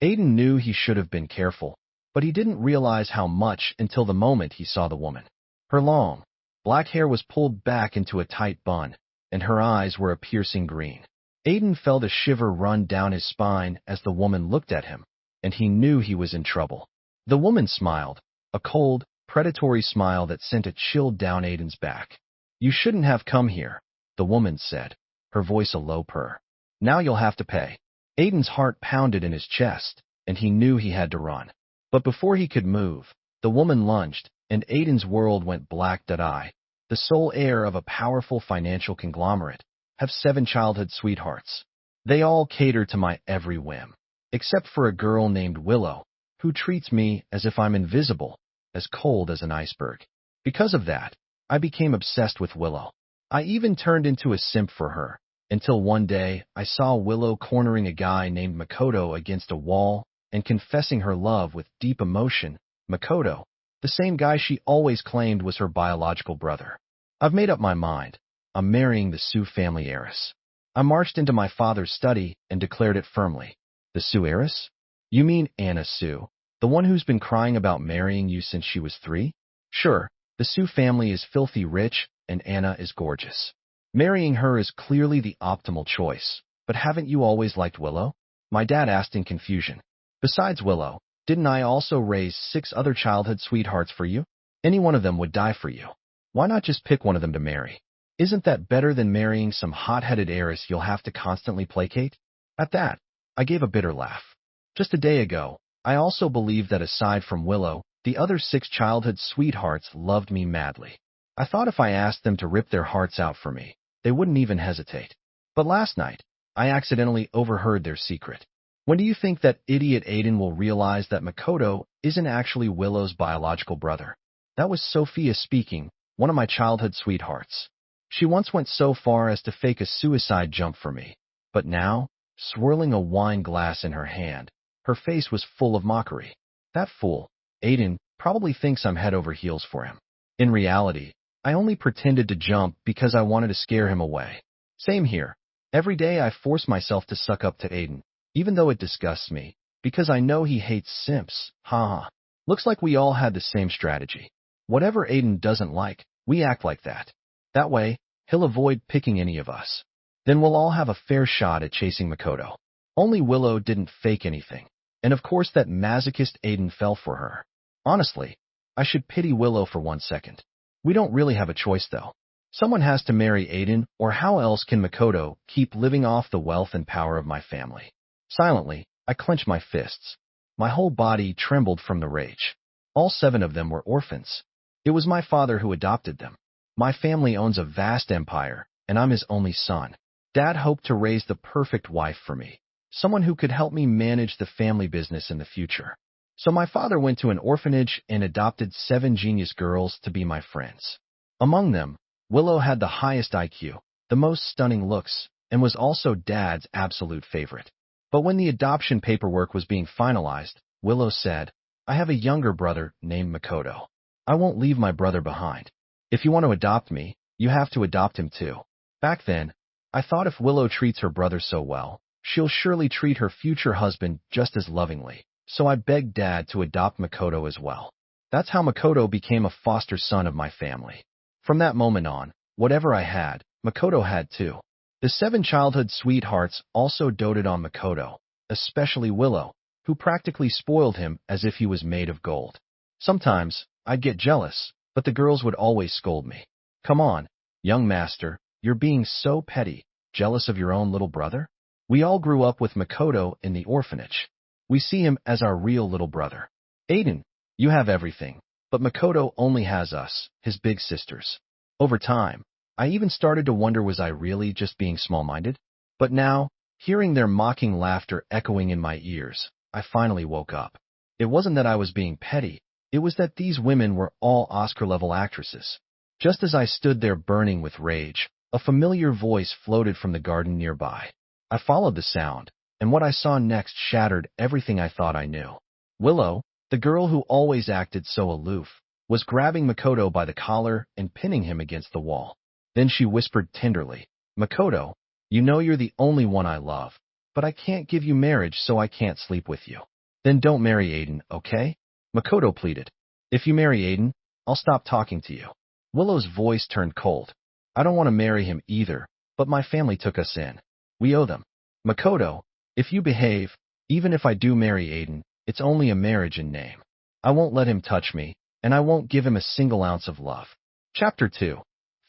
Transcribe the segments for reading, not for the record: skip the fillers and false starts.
Aiden knew he should have been careful, but he didn't realize how much until the moment he saw the woman. Her long, black hair was pulled back into a tight bun, and her eyes were a piercing green. Aiden felt a shiver run down his spine as the woman looked at him, and he knew he was in trouble. The woman smiled, a cold, predatory smile that sent a chill down Aiden's back. "You shouldn't have come here," the woman said, her voice a low purr. "Now you'll have to pay." Aiden's heart pounded in his chest, and he knew he had to run. But before he could move, the woman lunged, and Aiden's world went black. I, the sole heir of a powerful financial conglomerate, have 7 childhood sweethearts. They all cater to my every whim, except for a girl named Willow, who treats me as if I'm invisible, as cold as an iceberg. Because of that, I became obsessed with Willow. I even turned into a simp for her, until one day I saw Willow cornering a guy named Makoto against a wall and confessing her love with deep emotion. Makoto, the same guy she always claimed was her biological brother. I've made up my mind. I'm marrying the Sue family heiress. I marched into my father's study and declared it firmly. "The Sue heiress? You mean Anna Sue, the one who's been crying about marrying you since she was 3? Sure, the Sue family is filthy rich, and Anna is gorgeous. Marrying her is clearly the optimal choice, but haven't you always liked Willow?" my dad asked in confusion. "Besides Willow, didn't I also raise 6 other childhood sweethearts for you? Any one of them would die for you. Why not just pick one of them to marry? Isn't that better than marrying some hot-headed heiress you'll have to constantly placate?" At that, I gave a bitter laugh. Just a day ago, I also believed that aside from Willow, the other 6 childhood sweethearts loved me madly. I thought if I asked them to rip their hearts out for me, they wouldn't even hesitate. But last night, I accidentally overheard their secret. When do you think that idiot Aiden will realize that Makoto isn't actually Willow's biological brother? That was Sophia speaking, one of my childhood sweethearts. She once went so far as to fake a suicide jump for me. But now, swirling a wine glass in her hand, her face was full of mockery. That fool, Aiden, probably thinks I'm head over heels for him. In reality, I only pretended to jump because I wanted to scare him away. Same here. Every day I force myself to suck up to Aiden, even though it disgusts me, because I know he hates simps. Haha. Looks like we all had the same strategy. Whatever Aiden doesn't like, we act like that. That way, he'll avoid picking any of us. Then we'll all have a fair shot at chasing Makoto. Only Willow didn't fake anything. And of course that masochist Aiden fell for her. Honestly, I should pity Willow for 1 second. We don't really have a choice though. Someone has to marry Aiden, or how else can Makoto keep living off the wealth and power of my family? Silently, I clenched my fists. My whole body trembled from the rage. All 7 of them were orphans. It was my father who adopted them. My family owns a vast empire, and I'm his only son. Dad hoped to raise the perfect wife for me, someone who could help me manage the family business in the future. So my father went to an orphanage and adopted 7 genius girls to be my friends. Among them, Willow had the highest IQ, the most stunning looks, and was also Dad's absolute favorite. But when the adoption paperwork was being finalized, Willow said, "I have a younger brother named Makoto. I won't leave my brother behind. If you want to adopt me, you have to adopt him too." Back then, I thought if Willow treats her brother so well, she'll surely treat her future husband just as lovingly. So I begged Dad to adopt Makoto as well. That's how Makoto became a foster son of my family. From that moment on, whatever I had, Makoto had too. The 7 childhood sweethearts also doted on Makoto, especially Willow, who practically spoiled him as if he was made of gold. Sometimes, I'd get jealous, but the girls would always scold me. "Come on, young master, you're being so petty, jealous of your own little brother?" We all grew up with Makoto in the orphanage. We see him as our real little brother. "Aiden, you have everything, but Makoto only has us, his big sisters." Over time, I even started to wonder, was I really just being small-minded? But now, hearing their mocking laughter echoing in my ears, I finally woke up. It wasn't that I was being petty, it was that these women were all Oscar-level actresses. Just as I stood there burning with rage, a familiar voice floated from the garden nearby. I followed the sound, and what I saw next shattered everything I thought I knew. Willow, the girl who always acted so aloof, was grabbing Makoto by the collar and pinning him against the wall. Then she whispered tenderly, "Makoto, you know you're the only one I love, but I can't give you marriage, so I can't sleep with you." Then don't marry Aiden, okay? Makoto pleaded. If you marry Aiden, I'll stop talking to you. Willow's voice turned cold. I don't want to marry him either, but my family took us in. We owe them. Makoto, if you behave, even if I do marry Aiden, it's only a marriage in name. I won't let him touch me, and I won't give him a single ounce of love. Chapter 2.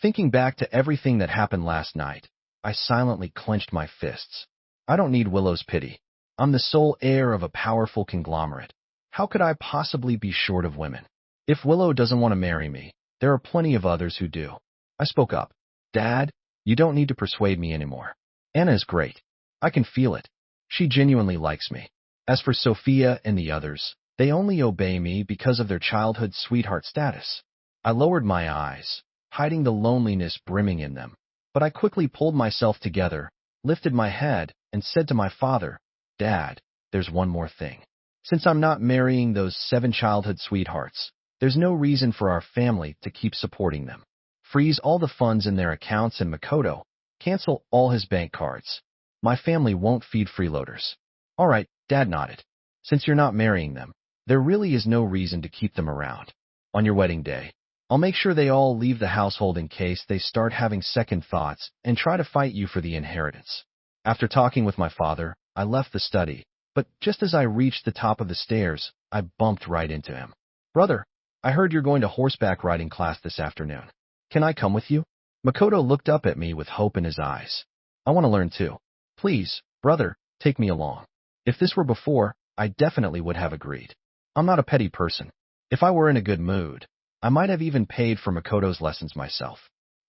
Thinking back to everything that happened last night, I silently clenched my fists. I don't need Willow's pity. I'm the sole heir of a powerful conglomerate. How could I possibly be short of women? If Willow doesn't want to marry me, there are plenty of others who do. I spoke up. Dad, you don't need to persuade me anymore. Anna is great. I can feel it. She genuinely likes me. As for Sophia and the others, they only obey me because of their childhood sweetheart status. I lowered my eyes, hiding the loneliness brimming in them. But I quickly pulled myself together, lifted my head, and said to my father, Dad, there's one more thing. Since I'm not marrying those 7 childhood sweethearts, there's no reason for our family to keep supporting them. Freeze all the funds in their accounts and Makoto, cancel all his bank cards. My family won't feed freeloaders. All right, Dad nodded. Since you're not marrying them, there really is no reason to keep them around. On your wedding day, I'll make sure they all leave the household in case they start having second thoughts and try to fight you for the inheritance. After talking with my father, I left the study, but just as I reached the top of the stairs, I bumped right into him. Brother, I heard you're going to horseback riding class this afternoon. Can I come with you? Makoto looked up at me with hope in his eyes. I want to learn too. Please, brother, take me along. If this were before, I definitely would have agreed. I'm not a petty person. If I were in a good mood, I might have even paid for Makoto's lessons myself.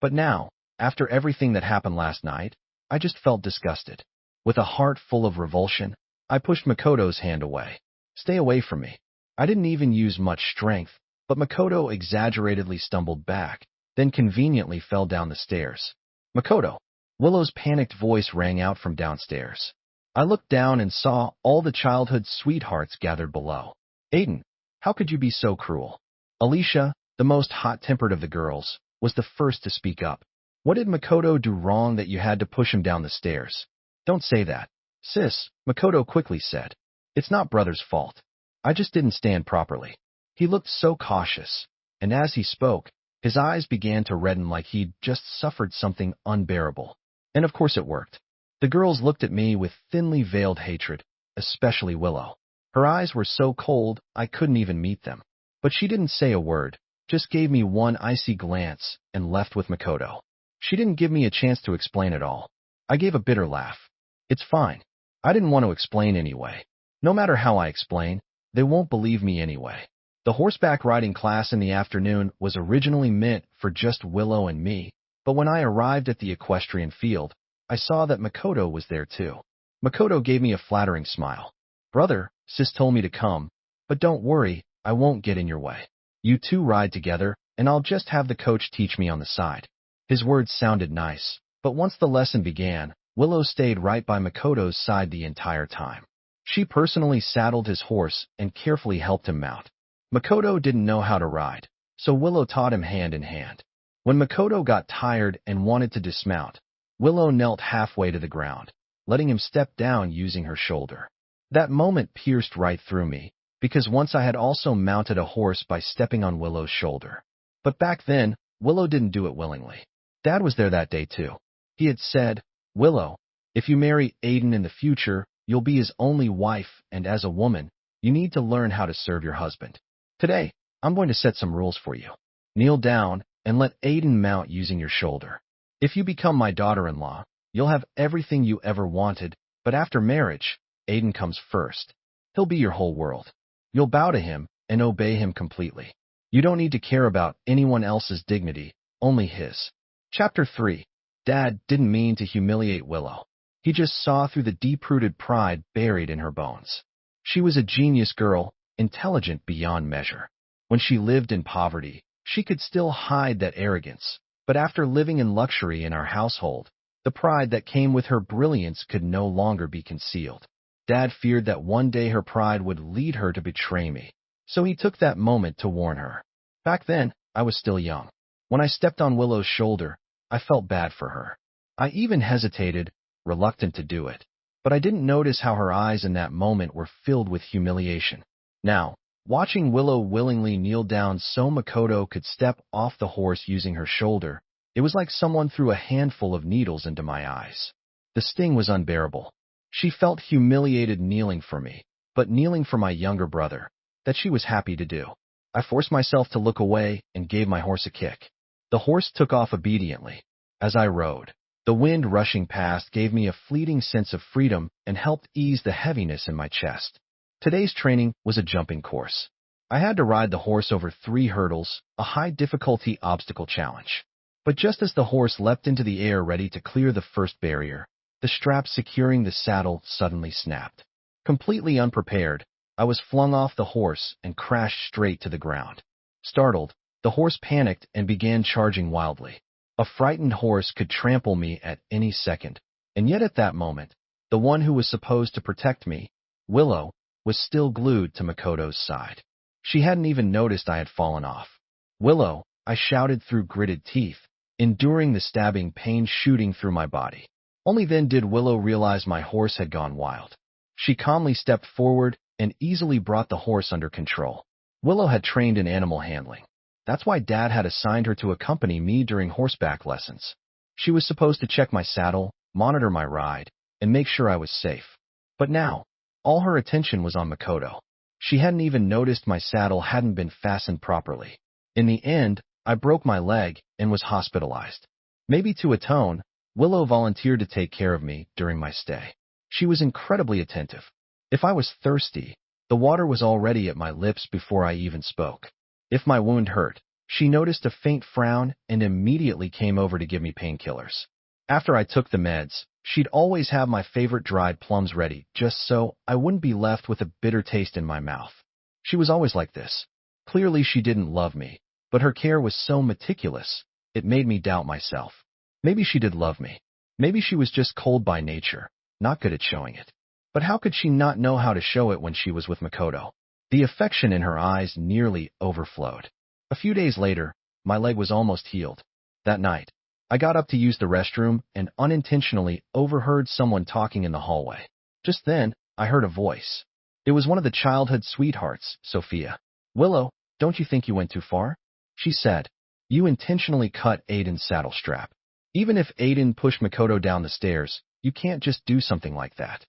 But now, after everything that happened last night, I just felt disgusted. With a heart full of revulsion, I pushed Makoto's hand away. Stay away from me. I didn't even use much strength, but Makoto exaggeratedly stumbled back, then conveniently fell down the stairs. Makoto! Willow's panicked voice rang out from downstairs. I looked down and saw all the childhood sweethearts gathered below. Aiden, how could you be so cruel? Alicia, the most hot-tempered of the girls, was the first to speak up. What did Makoto do wrong that you had to push him down the stairs? Don't say that. Sis, Makoto quickly said. It's not brother's fault. I just didn't stand properly. He looked so cautious, and as he spoke, his eyes began to redden like he'd just suffered something unbearable. And of course it worked. The girls looked at me with thinly veiled hatred, especially Willow. Her eyes were so cold I couldn't even meet them. But she didn't say a word, just gave me one icy glance and left with Makoto. She didn't give me a chance to explain it all. I gave a bitter laugh. It's fine. I didn't want to explain anyway. No matter how I explain, they won't believe me anyway. The horseback riding class in the afternoon was originally meant for just Willow and me, but when I arrived at the equestrian field, I saw that Makoto was there too. Makoto gave me a flattering smile. Brother, sis told me to come, but don't worry, I won't get in your way. You two ride together, and I'll just have the coach teach me on the side. His words sounded nice, but once the lesson began, Willow stayed right by Makoto's side the entire time. She personally saddled his horse and carefully helped him mount. Makoto didn't know how to ride, so Willow taught him hand in hand. When Makoto got tired and wanted to dismount, Willow knelt halfway to the ground, letting him step down using her shoulder. That moment pierced right through me, because once I had also mounted a horse by stepping on Willow's shoulder. But back then, Willow didn't do it willingly. Dad was there that day too. He had said, Willow, if you marry Aiden in the future, you'll be his only wife, and as a woman, you need to learn how to serve your husband. Today, I'm going to set some rules for you. Kneel down and let Aiden mount using your shoulder. If you become my daughter-in-law, you'll have everything you ever wanted, but after marriage, Aiden comes first. He'll be your whole world. You'll bow to him and obey him completely. You don't need to care about anyone else's dignity, only his. Chapter 3. Dad didn't mean to humiliate Willow. He just saw through the deep-rooted pride buried in her bones. She was a genius girl, intelligent beyond measure. When she lived in poverty, she could still hide that arrogance, but after living in luxury in our household, the pride that came with her brilliance could no longer be concealed. Dad feared that one day her pride would lead her to betray me, so he took that moment to warn her. Back then, I was still young. When I stepped on Willow's shoulder, I felt bad for her. I even hesitated, reluctant to do it. but I didn't notice how her eyes in that moment were filled with humiliation. Now, watching Willow willingly kneel down so Makoto could step off the horse using her shoulder, it was like someone threw a handful of needles into my eyes. The sting was unbearable. She felt humiliated kneeling for me, but kneeling for my younger brother, that she was happy to do. I forced myself to look away and gave my horse a kick. The horse took off obediently. As I rode, the wind rushing past gave me a fleeting sense of freedom and helped ease the heaviness in my chest. Today's training was a jumping course. I had to ride the horse over 3 hurdles, a high-difficulty obstacle challenge. But just as the horse leapt into the air ready to clear the first barrier, the strap securing the saddle suddenly snapped. Completely unprepared, I was flung off the horse and crashed straight to the ground. Startled, the horse panicked and began charging wildly. A frightened horse could trample me at any second, and yet at that moment, the one who was supposed to protect me, Willow, was still glued to Makoto's side. She hadn't even noticed I had fallen off. "Willow," I shouted through gritted teeth, enduring the stabbing pain shooting through my body. Only then did Willow realize my horse had gone wild. She calmly stepped forward and easily brought the horse under control. Willow had trained in animal handling. That's why Dad had assigned her to accompany me during horseback lessons. She was supposed to check my saddle, monitor my ride, and make sure I was safe. But now, all her attention was on Makoto. She hadn't even noticed my saddle hadn't been fastened properly. In the end, I broke my leg and was hospitalized. Maybe to atone, Willow volunteered to take care of me during my stay. She was incredibly attentive. If I was thirsty, the water was already at my lips before I even spoke. If my wound hurt, she noticed a faint frown and immediately came over to give me painkillers. After I took the meds, she'd always have my favorite dried plums ready, just so I wouldn't be left with a bitter taste in my mouth. She was always like this. Clearly she didn't love me, but her care was so meticulous, it made me doubt myself. Maybe she did love me. Maybe she was just cold by nature, not good at showing it. But how could she not know how to show it when she was with Makoto? The affection in her eyes nearly overflowed. A few days later, my leg was almost healed. That night, I got up to use the restroom and unintentionally overheard someone talking in the hallway. Just then, I heard a voice. It was one of the childhood sweethearts, Sophia. "Willow, don't you think you went too far?" she said. "You intentionally cut Aiden's saddle strap. Even if Aiden pushed Makoto down the stairs, you can't just do something like that.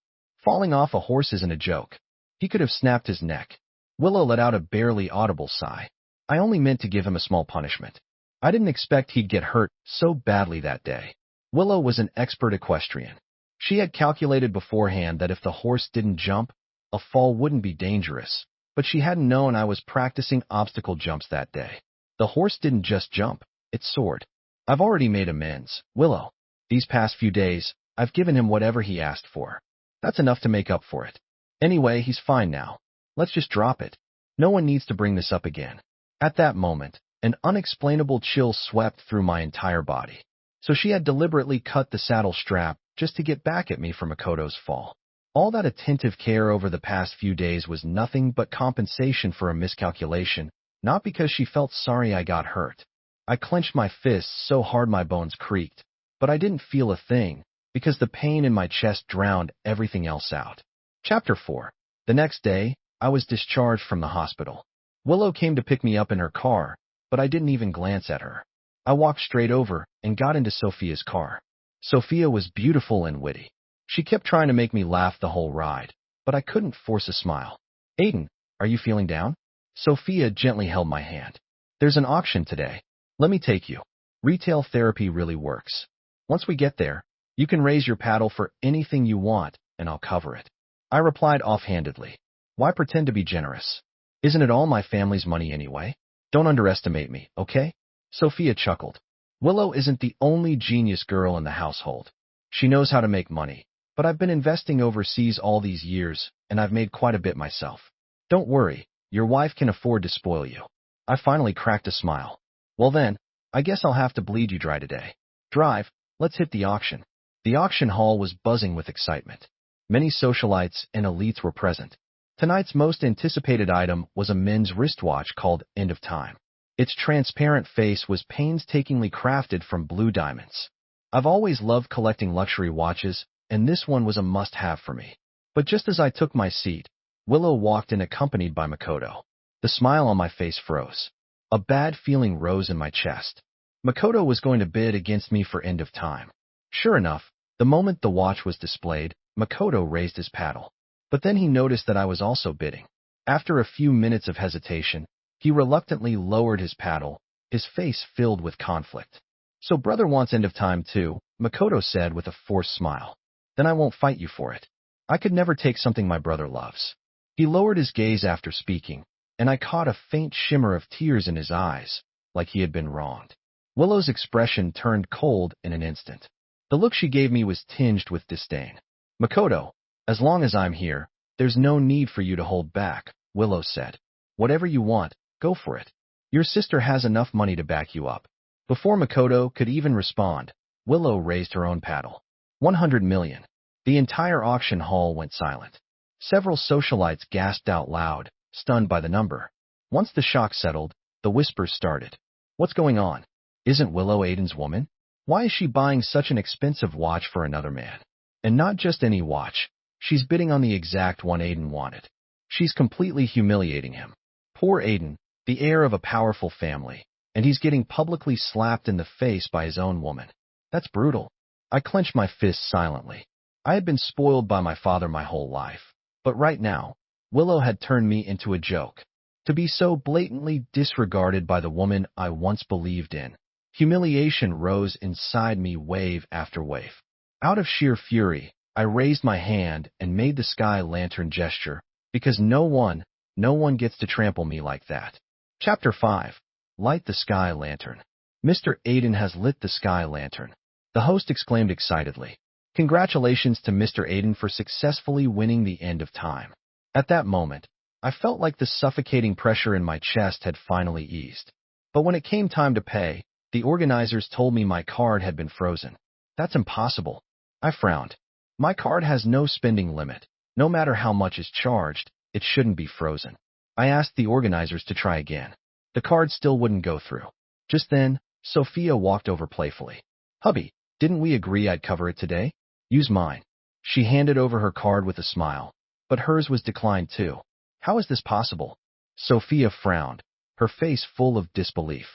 Falling off a horse isn't a joke. He could have snapped his neck." Willow let out a barely audible sigh. "I only meant to give him a small punishment. I didn't expect he'd get hurt so badly that day." Willow was an expert equestrian. She had calculated beforehand that if the horse didn't jump, a fall wouldn't be dangerous, but she hadn't known I was practicing obstacle jumps that day. The horse didn't just jump, it soared. "I've already made amends, Willow. These past few days, I've given him whatever he asked for. That's enough to make up for it. Anyway, he's fine now. Let's just drop it. No one needs to bring this up again." At that moment, an unexplainable chill swept through my entire body. So she had deliberately cut the saddle strap just to get back at me for Makoto's fall. All that attentive care over the past few days was nothing but compensation for a miscalculation, not because she felt sorry I got hurt. I clenched my fists so hard my bones creaked, but I didn't feel a thing, because the pain in my chest drowned everything else out. Chapter 4. The next day, I was discharged from the hospital. Willow came to pick me up in her car, but I didn't even glance at her. I walked straight over and got into Sophia's car. Sophia was beautiful and witty. She kept trying to make me laugh the whole ride, but I couldn't force a smile. "Aiden, are you feeling down?" Sophia gently held my hand. "There's an auction today. Let me take you. Retail therapy really works. Once we get there, you can raise your paddle for anything you want, and I'll cover it." I replied offhandedly. Why pretend to be generous? Isn't it all my family's money anyway? Don't underestimate me, okay? Sophia chuckled. Willow isn't the only genius girl in the household. She knows how to make money, but I've been investing overseas all these years, and I've made quite a bit myself. Don't worry, your wife can afford to spoil you. I finally cracked a smile. Well then, I guess I'll have to bleed you dry today. Drive, let's hit the auction. The auction hall was buzzing with excitement. Many socialites and elites were present. Tonight's most anticipated item was a men's wristwatch called End of Time. Its transparent face was painstakingly crafted from blue diamonds. I've always loved collecting luxury watches, and this one was a must-have for me. But just as I took my seat, Willow walked in accompanied by Makoto. The smile on my face froze. A bad feeling rose in my chest. Makoto was going to bid against me for End of Time. Sure enough, the moment the watch was displayed, Makoto raised his paddle. But then he noticed that I was also bidding. After a few minutes of hesitation, he reluctantly lowered his paddle, his face filled with conflict. So brother wants End of Time too, Makoto said with a forced smile. Then I won't fight you for it. I could never take something my brother loves. He lowered his gaze after speaking, and I caught a faint shimmer of tears in his eyes, like he had been wronged. Willow's expression turned cold in an instant. The look she gave me was tinged with disdain. Makoto, as long as I'm here, there's no need for you to hold back, Willow said. Whatever you want, go for it. Your sister has enough money to back you up. Before Makoto could even respond, Willow raised her own paddle. 100 million. The entire auction hall went silent. Several socialites gasped out loud, stunned by the number. Once the shock settled, the whispers started. What's going on? Isn't Willow Aiden's woman? Why is she buying such an expensive watch for another man? And not just any watch. She's bidding on the exact one Aiden wanted. She's completely humiliating him. Poor Aiden, the heir of a powerful family, and he's getting publicly slapped in the face by his own woman. That's brutal. I clenched my fists silently. I had been spoiled by my father my whole life. But right now, Willow had turned me into a joke. To be so blatantly disregarded by the woman I once believed in. Humiliation rose inside me wave after wave. Out of sheer fury, I raised my hand and made the sky lantern gesture, because no one gets to trample me like that. Chapter 5. Light the Sky Lantern. Mr. Aiden has lit the sky lantern. The host exclaimed excitedly. Congratulations to Mr. Aiden for successfully winning the End of Time. At that moment, I felt like the suffocating pressure in my chest had finally eased. But when it came time to pay, the organizers told me my card had been frozen. That's impossible. I frowned. My card has no spending limit. No matter how much is charged, it shouldn't be frozen. I asked the organizers to try again. The card still wouldn't go through. Just then, Sophia walked over playfully. Hubby, didn't we agree I'd cover it today? Use mine. She handed over her card with a smile, but hers was declined too. How is this possible? Sophia frowned, her face full of disbelief.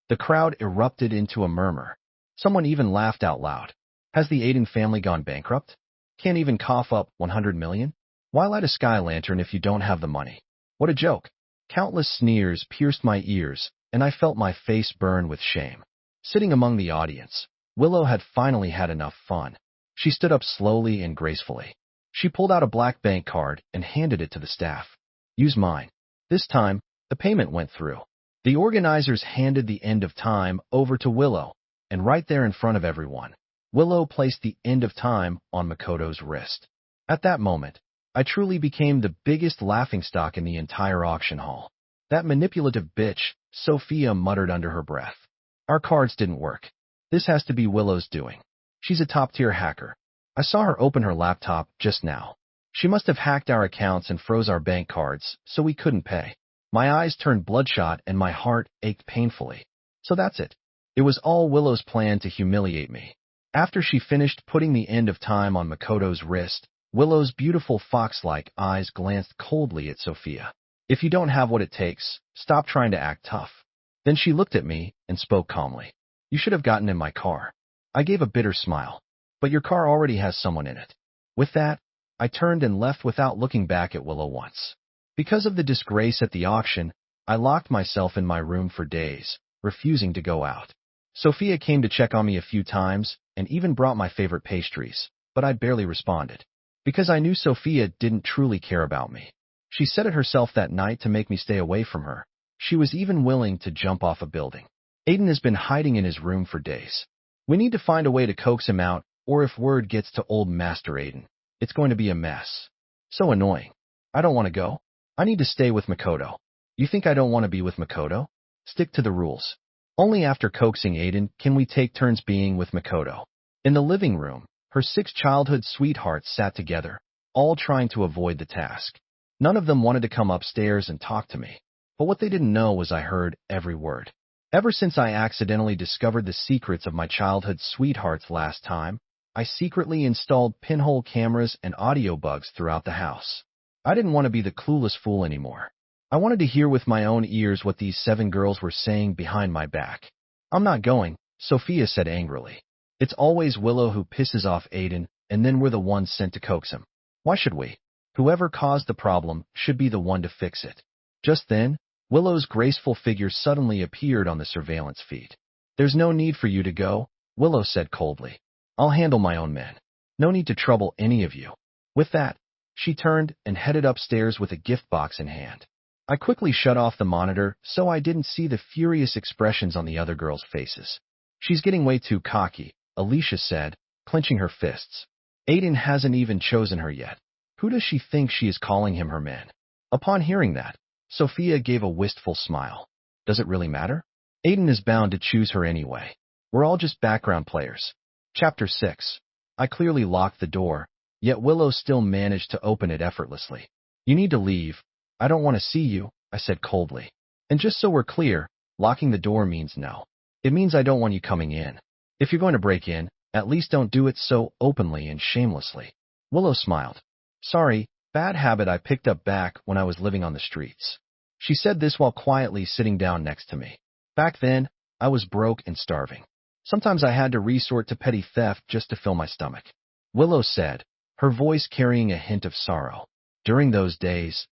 The crowd erupted into a murmur. Someone even laughed out loud. Has the Aiden family gone bankrupt? Can't even cough up 100 million? Why light a sky lantern if you don't have the money? What a joke. Countless sneers pierced my ears, and I felt my face burn with shame. Sitting among the audience, Willow had finally had enough fun. She stood up slowly and gracefully. She pulled out a black bank card and handed it to the staff. Use mine. This time, the payment went through. The organizers handed the End of Time over to Willow, and right there in front of everyone, Willow placed the End of Time on Makoto's wrist. At that moment, I truly became the biggest laughingstock in the entire auction hall. That manipulative bitch, Sophia muttered under her breath. Our cards didn't work. This has to be Willow's doing. She's a top-tier hacker. I saw her open her laptop just now. She must have hacked our accounts and froze our bank cards, so we couldn't pay. My eyes turned bloodshot and my heart ached painfully. So that's it. It was all Willow's plan to humiliate me. After she finished putting the End of Time on Makoto's wrist, Willow's beautiful fox-like eyes glanced coldly at Sophia. If you don't have what it takes, stop trying to act tough. Then she looked at me and spoke calmly. You should have gotten in my car. I gave a bitter smile. But your car already has someone in it. With that, I turned and left without looking back at Willow once. Because of the disgrace at the auction, I locked myself in my room for days, refusing to go out. Sophia came to check on me a few times and even brought my favorite pastries, but I barely responded. Because I knew Sophia didn't truly care about me. She said it herself that night to make me stay away from her. She was even willing to jump off a building. Aiden has been hiding in his room for days. We need to find a way to coax him out, or if word gets to old Master Aiden, it's going to be a mess. So annoying. I don't want to go. I need to stay with Makoto. You think I don't want to be with Makoto? Stick to the rules. Only after coaxing Aiden can we take turns being with Makoto. In the living room, her 6 childhood sweethearts sat together, all trying to avoid the task. None of them wanted to come upstairs and talk to me. But what they didn't know was I heard every word. Ever since I accidentally discovered the secrets of my childhood sweethearts last time, I secretly installed pinhole cameras and audio bugs throughout the house. I didn't want to be the clueless fool anymore. I wanted to hear with my own ears what these 7 girls were saying behind my back. I'm not going, Sophia said angrily. It's always Willow who pisses off Aiden, and then we're the ones sent to coax him. Why should we? Whoever caused the problem should be the one to fix it. Just then, Willow's graceful figure suddenly appeared on the surveillance feed. There's no need for you to go, Willow said coldly. I'll handle my own men. No need to trouble any of you. With that, she turned and headed upstairs with a gift box in hand. I quickly shut off the monitor so I didn't see the furious expressions on the other girls' faces. She's getting way too cocky, Alicia said, clenching her fists. Aiden hasn't even chosen her yet. Who does she think she is calling him her man? Upon hearing that, Sophia gave a wistful smile. Does it really matter? Aiden is bound to choose her anyway. We're all just background players. Chapter 6. I clearly locked the door, yet Willow still managed to open it effortlessly. You need to leave. I don't want to see you, I said coldly. And just so we're clear, locking the door means no. It means I don't want you coming in. If you're going to break in, at least don't do it so openly and shamelessly. Willow smiled. Sorry, bad habit I picked up back when I was living on the streets. She said this while quietly sitting down next to me. Back then, I was broke and starving. Sometimes I had to resort to petty theft just to fill my stomach. Willow said, her voice carrying a hint of sorrow. During those days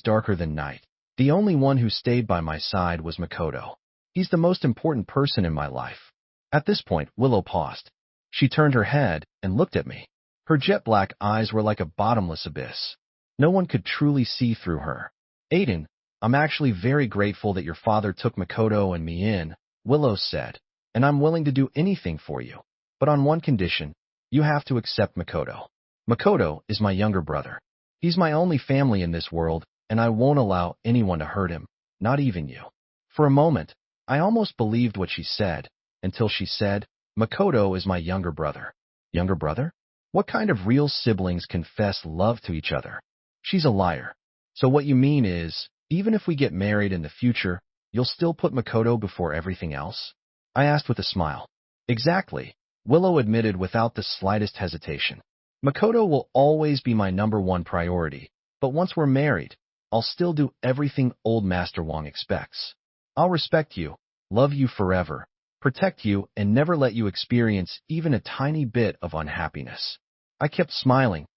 darker than night, the only one who stayed by my side was Makoto. He's the most important person in my life. At this point, Willow paused. She turned her head and looked at me. Her jet black eyes were like a bottomless abyss. No one could truly see through her. Aiden, I'm actually very grateful that your father took Makoto and me in, Willow said, and I'm willing to do anything for you. But on one condition, you have to accept Makoto. Makoto is my younger brother. He's my only family in this world, and I won't allow anyone to hurt him, not even you. For a moment, I almost believed what she said, until she said, Makoto is my younger brother. Younger brother? What kind of real siblings confess love to each other? She's a liar. So what you mean is, even if we get married in the future, you'll still put Makoto before everything else? I asked with a smile. Exactly, Willow admitted without the slightest hesitation. Makoto will always be my #1 priority, but once we're married, I'll still do everything old Master Wong expects. I'll respect you, love you forever, protect you, and never let you experience even a tiny bit of unhappiness. I kept smiling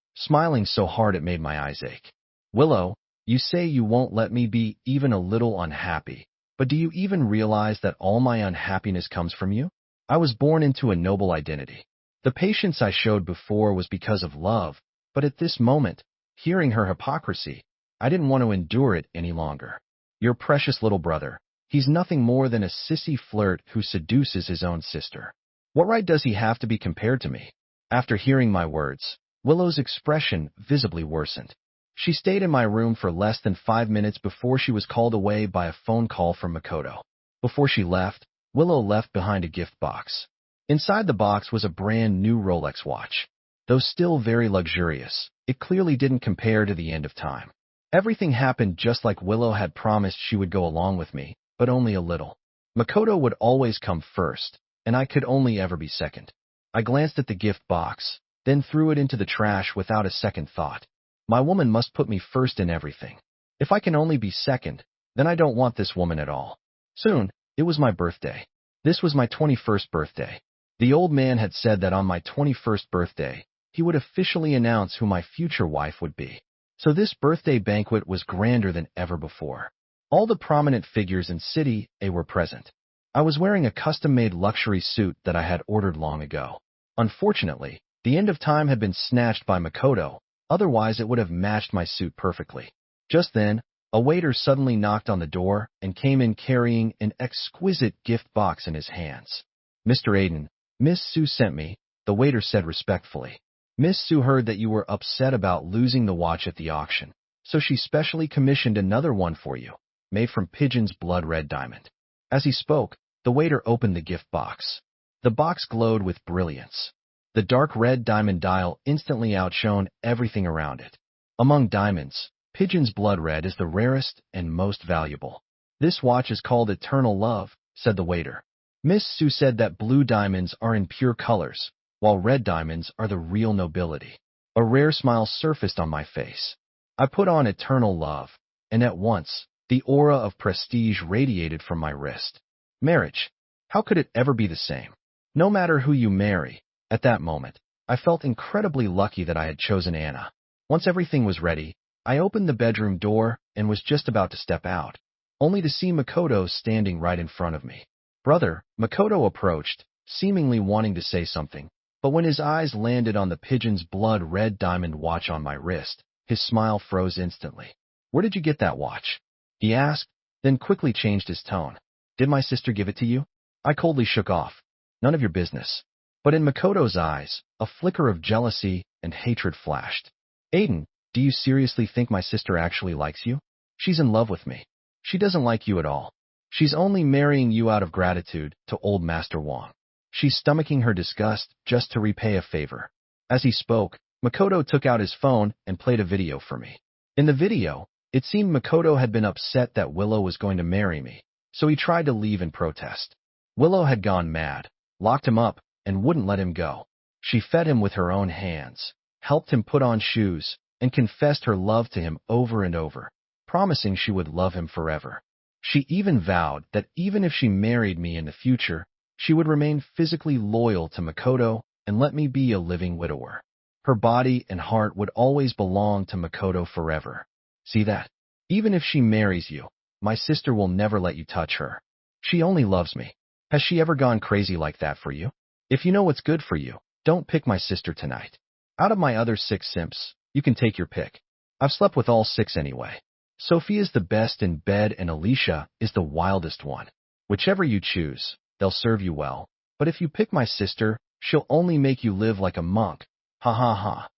so hard it made my eyes ache. Willow, you say you won't let me be even a little unhappy, but do you even realize that all my unhappiness comes from you? I was born into a noble identity. The patience I showed before was because of love, but at this moment, hearing her hypocrisy, I didn't want to endure it any longer. Your precious little brother, he's nothing more than a sissy flirt who seduces his own sister. What right does he have to be compared to me? After hearing my words, Willow's expression visibly worsened. She stayed in my room for less than 5 minutes before she was called away by a phone call from Makoto. Before she left, Willow left behind a gift box. Inside the box was a brand new Rolex watch. Though still very luxurious, it clearly didn't compare to the end of time. Everything happened just like Willow had promised. She would go along with me, but only a little. Makoto would always come first, and I could only ever be second. I glanced at the gift box, then threw it into the trash without a second thought. My woman must put me first in everything. If I can only be second, then I don't want this woman at all. Soon, it was my birthday. This was my 21st birthday. The old man had said that on my 21st birthday, he would officially announce who my future wife would be. So this birthday banquet was grander than ever before. All the prominent figures in City A were present. I was wearing a custom-made luxury suit that I had ordered long ago. Unfortunately, the end of time had been snatched by Makoto, otherwise it would have matched my suit perfectly. Just then, a waiter suddenly knocked on the door and came in carrying an exquisite gift box in his hands. Mr. Aiden, Miss Sue sent me, the waiter said respectfully. Miss Sue heard that you were upset about losing the watch at the auction, so she specially commissioned another one for you, made from Pigeon's blood red diamond. As he spoke, the waiter opened the gift box. The box glowed with brilliance. The dark red diamond dial instantly outshone everything around it. Among diamonds, Pigeon's blood red is the rarest and most valuable. This watch is called Eternal Love, said the waiter. Miss Sue said that blue diamonds are in pure colors, while red diamonds are the real nobility. A rare smile surfaced on my face. I put on eternal love, and at once, the aura of prestige radiated from my wrist. Marriage. How could it ever be the same? No matter who you marry, at that moment, I felt incredibly lucky that I had chosen Anna. Once everything was ready, I opened the bedroom door and was just about to step out, only to see Makoto standing right in front of me. Brother, Makoto approached, seemingly wanting to say something, but when his eyes landed on the pigeon's blood-red diamond watch on my wrist, his smile froze instantly. Where did you get that watch? He asked, then quickly changed his tone. Did my sister give it to you? I coldly shook off. None of your business. But in Makoto's eyes, a flicker of jealousy and hatred flashed. Aiden, do you seriously think my sister actually likes you? She's in love with me. She doesn't like you at all. She's only marrying you out of gratitude to old Master Wang. She's stomaching her disgust just to repay a favor. As he spoke, Makoto took out his phone and played a video for me. In the video, it seemed Makoto had been upset that Willow was going to marry me, so he tried to leave in protest. Willow had gone mad, locked him up, and wouldn't let him go. She fed him with her own hands, helped him put on shoes, and confessed her love to him over and over, promising she would love him forever. She even vowed that even if she married me in the future, she would remain physically loyal to Makoto and let me be a living widower. Her body and heart would always belong to Makoto forever. See that? Even if she marries you, my sister will never let you touch her. She only loves me. Has she ever gone crazy like that for you? If you know what's good for you, don't pick my sister tonight. Out of my other 6 simps, you can take your pick. I've slept with all 6 anyway. Sophia's the best in bed and Alicia is the wildest one. Whichever you choose, they'll serve you well. But if you pick my sister, she'll only make you live like a monk. Ha ha ha.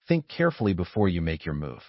Think carefully before you make your move.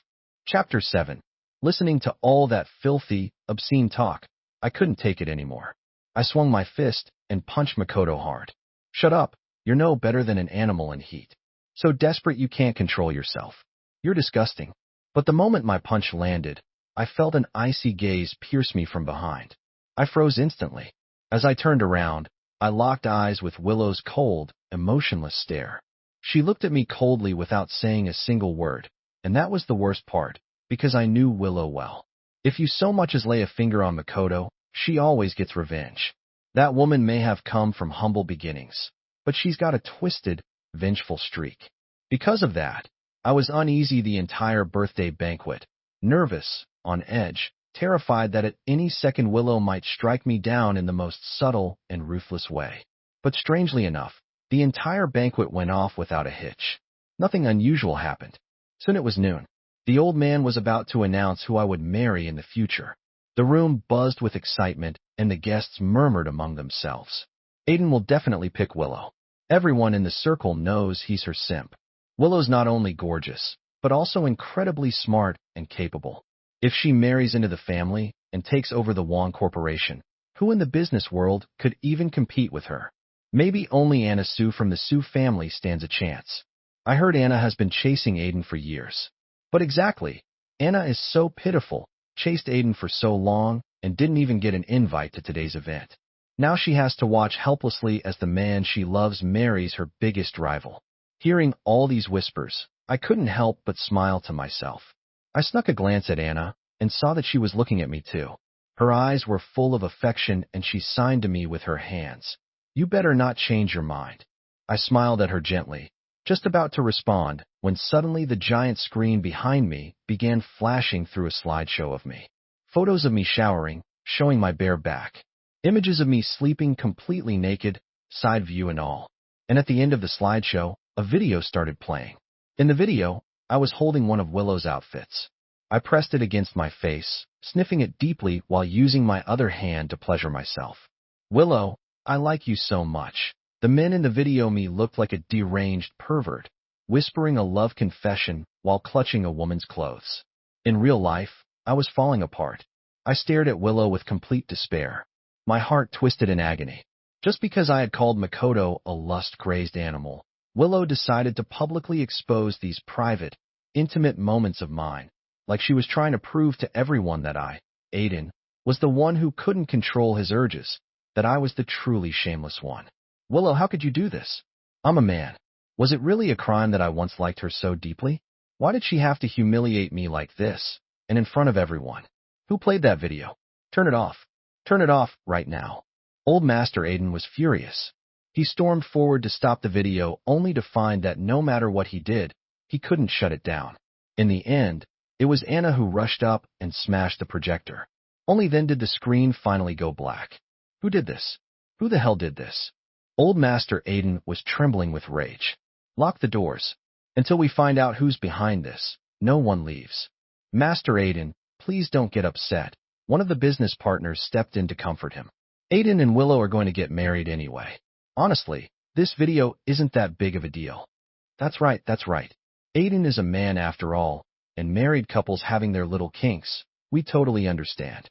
Chapter 7. Listening to all that filthy, obscene talk, I couldn't take it anymore. I swung my fist and punched Makoto hard. Shut up. You're no better than an animal in heat. So desperate you can't control yourself. You're disgusting. But the moment my punch landed, I felt an icy gaze pierce me from behind. I froze instantly. As I turned around, I locked eyes with Willow's cold, emotionless stare. She looked at me coldly without saying a single word, and that was the worst part, because I knew Willow well. If you so much as lay a finger on Makoto, she always gets revenge. That woman may have come from humble beginnings, but she's got a twisted, vengeful streak. Because of that, I was uneasy the entire birthday banquet, nervous, on edge, terrified that at any second Willow might strike me down in the most subtle and ruthless way. But strangely enough, the entire banquet went off without a hitch. Nothing unusual happened. Soon it was noon. The old man was about to announce who I would marry in the future. The room buzzed with excitement, and the guests murmured among themselves. Aiden will definitely pick Willow. Everyone in the circle knows he's her simp. Willow's not only gorgeous, but also incredibly smart and capable. If she marries into the family and takes over the Wang Corporation, who in the business world could even compete with her? Maybe only Anna Sue from the Sue family stands a chance. I heard Anna has been chasing Aiden for years. But exactly, Anna is so pitiful, chased Aiden for so long, and didn't even get an invite to today's event. Now she has to watch helplessly as the man she loves marries her biggest rival. Hearing all these whispers, I couldn't help but smile to myself. I snuck a glance at Anna and saw that she was looking at me too. Her eyes were full of affection and she signed to me with her hands. You better not change your mind. I smiled at her gently, just about to respond, when suddenly the giant screen behind me began flashing through a slideshow of me. Photos of me showering, showing my bare back. Images of me sleeping completely naked, side view and all. And at the end of the slideshow, a video started playing. In the video, I was holding one of Willow's outfits. I pressed it against my face, sniffing it deeply while using my other hand to pleasure myself. Willow, I like you so much. The men in the video me looked like a deranged pervert, whispering a love confession while clutching a woman's clothes. In real life, I was falling apart. I stared at Willow with complete despair. My heart twisted in agony. Just because I had called Makoto a lust-crazed animal, Willow decided to publicly expose these private, intimate moments of mine, like she was trying to prove to everyone that I, Aiden, was the one who couldn't control his urges, that I was the truly shameless one. Willow, how could you do this? I'm a man. Was it really a crime that I once liked her so deeply? Why did she have to humiliate me like this, and in front of everyone? Who played that video? Turn it off. Turn it off, right now. Old Master Aiden was furious. He stormed forward to stop the video only to find that no matter what he did, he couldn't shut it down. In the end, it was Anna who rushed up and smashed the projector. Only then did the screen finally go black. Who did this? Who the hell did this? Old Master Aiden was trembling with rage. Lock the doors. Until we find out who's behind this, no one leaves. Master Aiden, please don't get upset. One of the business partners stepped in to comfort him. Aiden and Willow are going to get married anyway. Honestly, this video isn't that big of a deal. That's right, that's right. Aiden is a man after all, and married couples having their little kinks, we totally understand.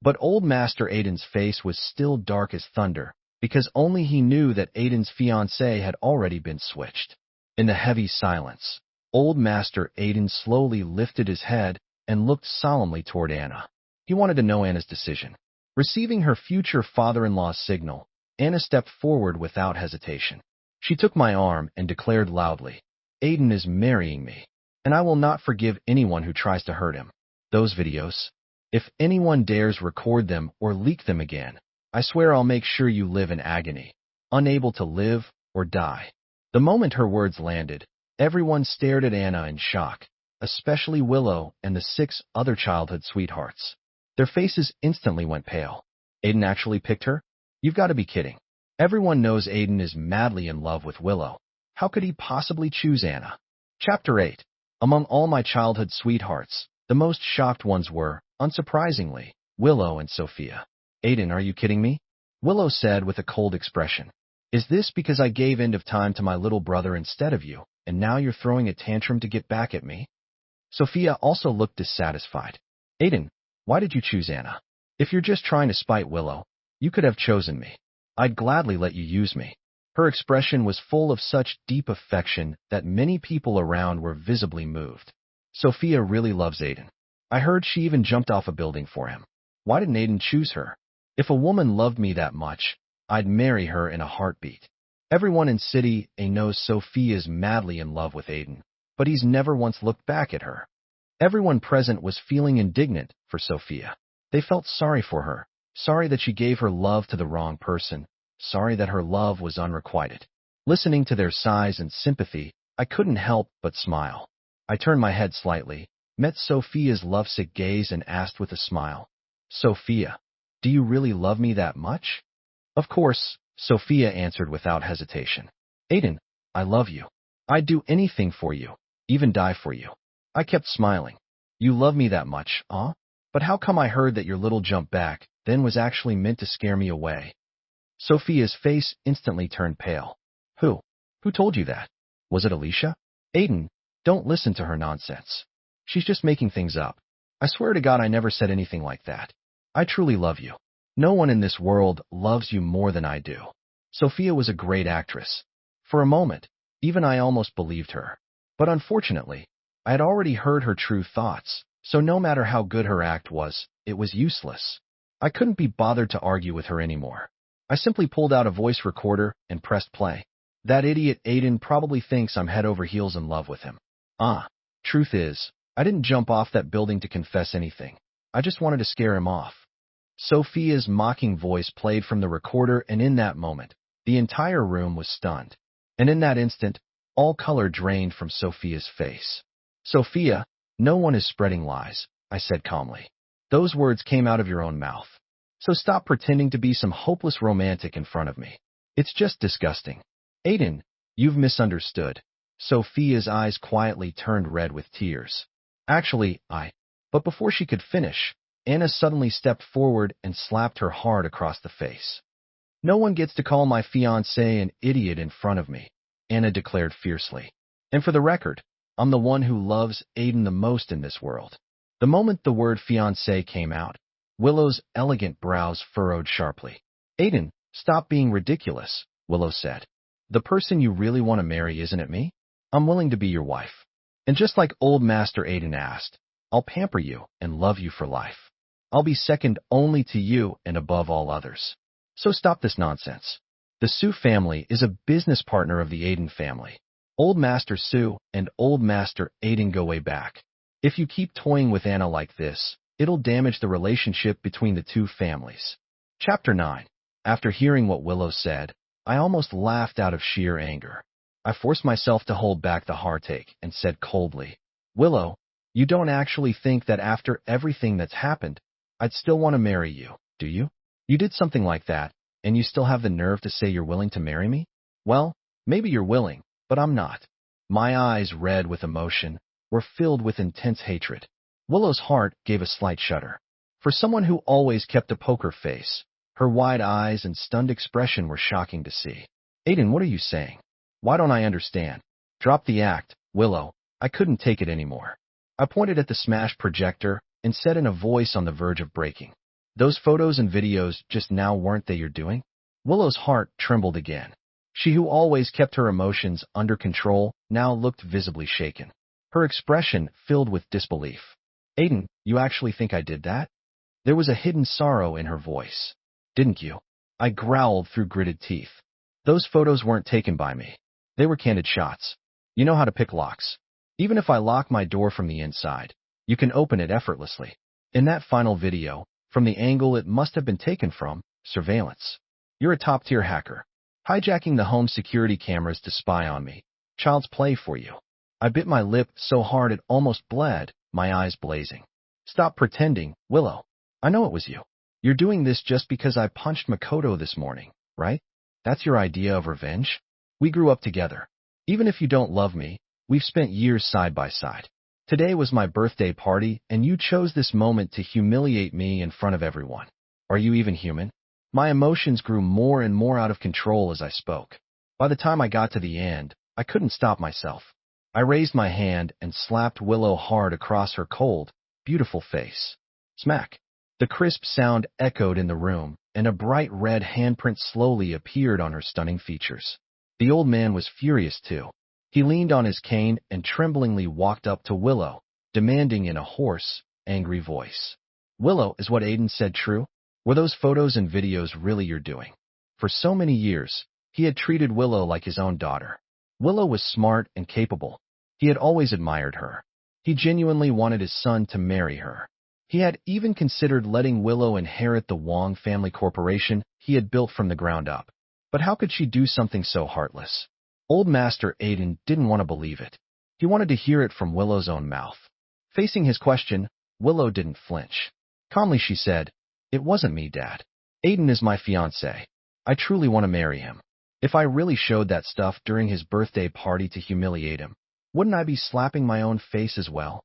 But old Master Aiden's face was still dark as thunder, because only he knew that Aiden's fiancée had already been switched. In the heavy silence, old Master Aiden slowly lifted his head and looked solemnly toward Anna. He wanted to know Anna's decision. Receiving her future father-in-law's signal, Anna stepped forward without hesitation. She took my arm and declared loudly, "Aiden is marrying me, and I will not forgive anyone who tries to hurt him. Those videos, if anyone dares record them or leak them again, I swear I'll make sure you live in agony, unable to live or die." The moment her words landed, everyone stared at Anna in shock, especially Willow and the 6 other childhood sweethearts. Their faces instantly went pale. Aiden actually picked her? You've got to be kidding. Everyone knows Aiden is madly in love with Willow. How could he possibly choose Anna? Chapter 8. Among all my childhood sweethearts, the most shocked ones were, unsurprisingly, Willow and Sophia. Aiden, are you kidding me? Willow said with a cold expression. Is this because I gave end of time to my little brother instead of you, and now you're throwing a tantrum to get back at me? Sophia also looked dissatisfied. Aiden, why did you choose Anna? If you're just trying to spite Willow, you could have chosen me. I'd gladly let you use me. Her expression was full of such deep affection that many people around were visibly moved. Sophia really loves Aiden. I heard she even jumped off a building for him. Why didn't Aiden choose her? If a woman loved me that much, I'd marry her in a heartbeat. Everyone in City A knows Sophia is madly in love with Aiden, but he's never once looked back at her. Everyone present was feeling indignant for Sophia. They felt sorry for her, sorry that she gave her love to the wrong person, sorry that her love was unrequited. Listening to their sighs and sympathy, I couldn't help but smile. I turned my head slightly, met Sophia's lovesick gaze and asked with a smile, Sophia, do you really love me that much? Of course, Sophia answered without hesitation. Aiden, I love you. I'd do anything for you, even die for you. I kept smiling. You love me that much, huh? But how come I heard that your little jump back then was actually meant to scare me away? Sophia's face instantly turned pale. Who? Who told you that? Was it Alicia? Aiden, don't listen to her nonsense. She's just making things up. I swear to God I never said anything like that. I truly love you. No one in this world loves you more than I do. Sophia was a great actress. For a moment, even I almost believed her. But unfortunately, I had already heard her true thoughts, so no matter how good her act was, it was useless. I couldn't be bothered to argue with her anymore. I simply pulled out a voice recorder and pressed play. That idiot Aiden probably thinks I'm head over heels in love with him. Truth is, I didn't jump off that building to confess anything. I just wanted to scare him off. Sophia's mocking voice played from the recorder, and in that moment, the entire room was stunned. And in that instant, all color drained from Sophia's face. Sophia, no one is spreading lies, I said calmly. Those words came out of your own mouth. So stop pretending to be some hopeless romantic in front of me. It's just disgusting. Aiden, you've misunderstood. Sophia's eyes quietly turned red with tears. Actually, But before she could finish, Anna suddenly stepped forward and slapped her hard across the face. No one gets to call my fiancé an idiot in front of me, Anna declared fiercely. And for the record, I'm the one who loves Aiden the most in this world. The moment the word fiancé came out, Willow's elegant brows furrowed sharply. Aiden, stop being ridiculous, Willow said. The person you really want to marry, isn't it me? I'm willing to be your wife. And just like old Master Aiden asked, I'll pamper you and love you for life. I'll be second only to you and above all others. So stop this nonsense. The Sue family is a business partner of the Aiden family. Old Master Sue and Old Master Aiden go way back. If you keep toying with Anna like this, it'll damage the relationship between the two families. Chapter 9. After hearing what Willow said, I almost laughed out of sheer anger. I forced myself to hold back the heartache and said coldly, Willow, you don't actually think that after everything that's happened, I'd still want to marry you, do you? You did something like that, and you still have the nerve to say you're willing to marry me? Well, maybe you're willing, but I'm not. My eyes, red with emotion, were filled with intense hatred. Willow's heart gave a slight shudder. For someone who always kept a poker face, her wide eyes and stunned expression were shocking to see. Aiden, what are you saying? Why don't I understand? Drop the act, Willow. I couldn't take it anymore. I pointed at the smashed projector and said in a voice on the verge of breaking, those photos and videos just now weren't they you're doing? Willow's heart trembled again. She who always kept her emotions under control now looked visibly shaken. Her expression filled with disbelief. Aiden, you actually think I did that? There was a hidden sorrow in her voice. Didn't you? I growled through gritted teeth. Those photos weren't taken by me. They were candid shots. You know how to pick locks. Even if I lock my door from the inside, you can open it effortlessly. In that final video, from the angle it must have been taken from, surveillance. You're a top-tier hacker. Hijacking the home security cameras to spy on me. Child's play for you. I bit my lip so hard it almost bled, my eyes blazing. Stop pretending, Willow. I know it was you. You're doing this just because I punched Makoto this morning, right? That's your idea of revenge? We grew up together. Even if you don't love me, we've spent years side by side. Today was my birthday party, and you chose this moment to humiliate me in front of everyone. Are you even human? My emotions grew more and more out of control as I spoke. By the time I got to the end, I couldn't stop myself. I raised my hand and slapped Willow hard across her cold, beautiful face. Smack. The crisp sound echoed in the room, and a bright red handprint slowly appeared on her stunning features. The old man was furious too. He leaned on his cane and tremblingly walked up to Willow, demanding in a hoarse, angry voice. Willow, is what Aiden said true? Were those photos and videos really your doing? For so many years, he had treated Willow like his own daughter. Willow was smart and capable. He had always admired her. He genuinely wanted his son to marry her. He had even considered letting Willow inherit the Wong family corporation he had built from the ground up. But how could she do something so heartless? Old Master Aiden didn't want to believe it. He wanted to hear it from Willow's own mouth. Facing his question, Willow didn't flinch. Calmly she said, "It wasn't me, Dad. Aiden is my fiancé. I truly want to marry him. If I really showed that stuff during his birthday party to humiliate him, wouldn't I be slapping my own face as well?"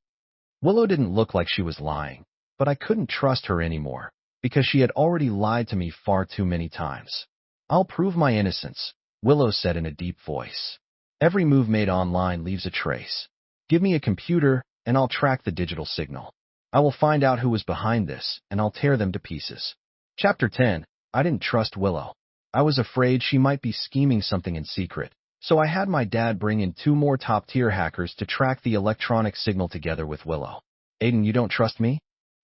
Willow didn't look like she was lying, but I couldn't trust her anymore, because she had already lied to me far too many times. "I'll prove my innocence," Willow said in a deep voice. "Every move made online leaves a trace. Give me a computer, and I'll track the digital signal. I will find out who was behind this, and I'll tear them to pieces." Chapter 10. I didn't trust Willow. I was afraid she might be scheming something in secret, so I had my dad bring in 2 more top-tier hackers to track the electronic signal together with Willow. "Aiden, you don't trust me?"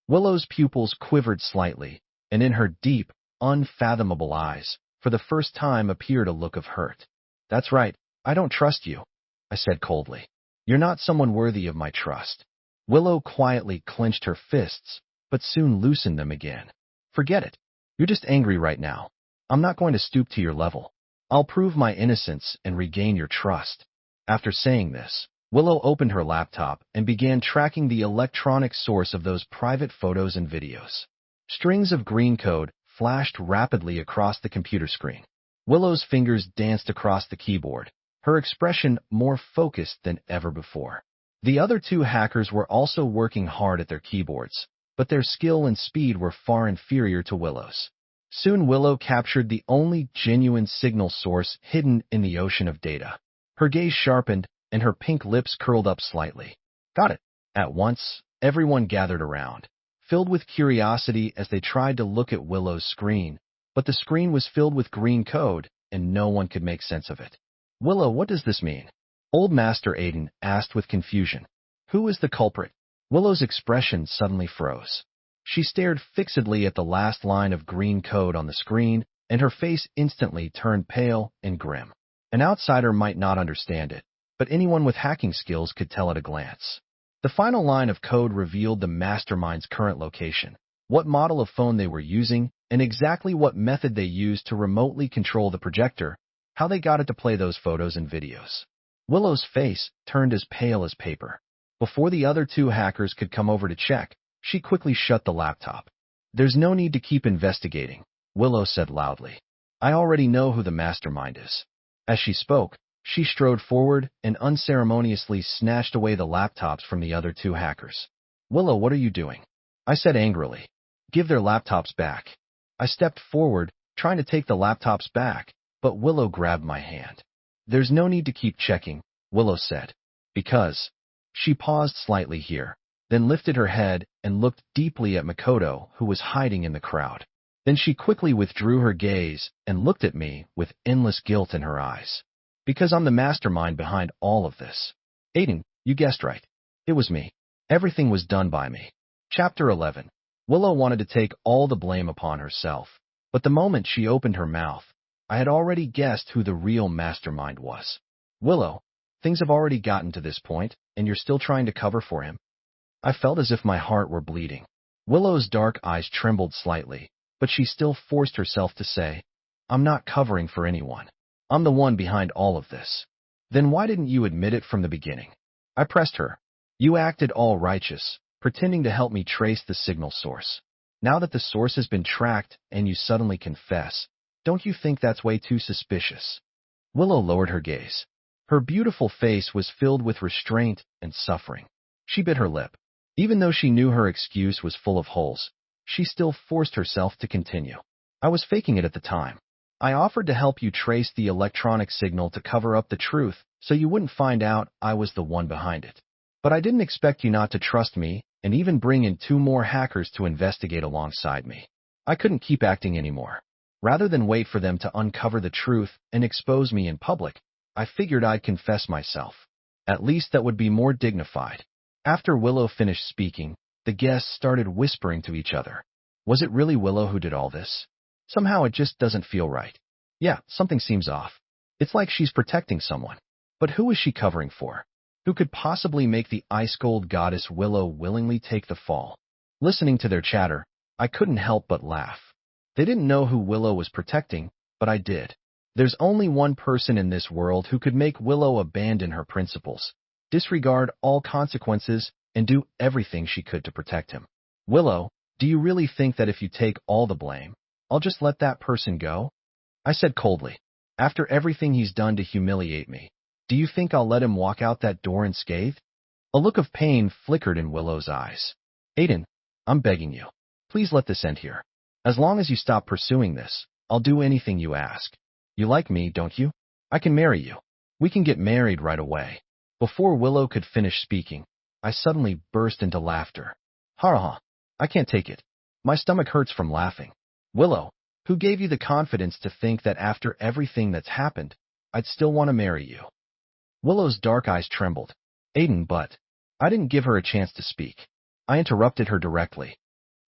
Willow's pupils quivered slightly, and in her deep, unfathomable eyes, for the first time appeared a look of hurt. "That's right, I don't trust you," I said coldly. "You're not someone worthy of my trust." Willow quietly clenched her fists, but soon loosened them again. "Forget it. You're just angry right now. I'm not going to stoop to your level. I'll prove my innocence and regain your trust." After saying this, Willow opened her laptop and began tracking the electronic source of those private photos and videos. Strings of green code flashed rapidly across the computer screen. Willow's fingers danced across the keyboard, her expression more focused than ever before. The other 2 hackers were also working hard at their keyboards, but their skill and speed were far inferior to Willow's. Soon Willow captured the only genuine signal source hidden in the ocean of data. Her gaze sharpened, and her pink lips curled up slightly. "Got it." At once, everyone gathered around, filled with curiosity as they tried to look at Willow's screen, but the screen was filled with green code, and no one could make sense of it. "Willow, what does this mean?" Old Master Aiden asked with confusion. "Who is the culprit?" Willow's expression suddenly froze. She stared fixedly at the last line of green code on the screen, and her face instantly turned pale and grim. An outsider might not understand it, but anyone with hacking skills could tell at a glance. The final line of code revealed the mastermind's current location, what model of phone they were using, and exactly what method they used to remotely control the projector, how they got it to play those photos and videos. Willow's face turned as pale as paper. Before the other two hackers could come over to check, she quickly shut the laptop. "There's no need to keep investigating," Willow said loudly. "I already know who the mastermind is." As she spoke, she strode forward and unceremoniously snatched away the laptops from the other two hackers. "Willow, what are you doing?" I said angrily. "Give their laptops back." I stepped forward, trying to take the laptops back, but Willow grabbed my hand. "There's no need to keep checking," Willow said. "Because..." She paused slightly here, then lifted her head and looked deeply at Makoto, who was hiding in the crowd. Then she quickly withdrew her gaze and looked at me with endless guilt in her eyes. "Because I'm the mastermind behind all of this." "Aiden, you guessed right. It was me. Everything was done by me." Chapter 11. Willow wanted to take all the blame upon herself, but the moment she opened her mouth, I had already guessed who the real mastermind was. "Willow, things have already gotten to this point, and you're still trying to cover for him." I felt as if my heart were bleeding. Willow's dark eyes trembled slightly, but she still forced herself to say, "I'm not covering for anyone. I'm the one behind all of this." "Then why didn't you admit it from the beginning?" I pressed her. "You acted all righteous, pretending to help me trace the signal source. Now that the source has been tracked and you suddenly confess, don't you think that's way too suspicious?" Willow lowered her gaze. Her beautiful face was filled with restraint and suffering. She bit her lip. Even though she knew her excuse was full of holes, she still forced herself to continue. "I was faking it at the time. I offered to help you trace the electronic signal to cover up the truth so you wouldn't find out I was the one behind it. But I didn't expect you not to trust me and even bring in 2 more hackers to investigate alongside me. I couldn't keep acting anymore. Rather than wait for them to uncover the truth and expose me in public, I figured I'd confess myself. At least that would be more dignified." After Willow finished speaking, the guests started whispering to each other. Was it really Willow who did all this? Somehow it just doesn't feel right. Yeah, something seems off. It's like she's protecting someone. But who is she covering for? Who could possibly make the ice-cold goddess Willow willingly take the fall? Listening to their chatter, I couldn't help but laugh. They didn't know who Willow was protecting, but I did. There's only one person in this world who could make Willow abandon her principles, disregard all consequences, and do everything she could to protect him. "Willow, do you really think that if you take all the blame, I'll just let that person go?" I said coldly. "After everything he's done to humiliate me, do you think I'll let him walk out that door unscathed?" A look of pain flickered in Willow's eyes. "Aiden, I'm begging you. Please let this end here. As long as you stop pursuing this, I'll do anything you ask. You like me, don't you? I can marry you. We can get married right away." Before Willow could finish speaking, I suddenly burst into laughter. "Ha ha, I can't take it. My stomach hurts from laughing. Willow, who gave you the confidence to think that after everything that's happened, I'd still want to marry you?" Willow's dark eyes trembled. "Aiden, but..." I didn't give her a chance to speak. I interrupted her directly.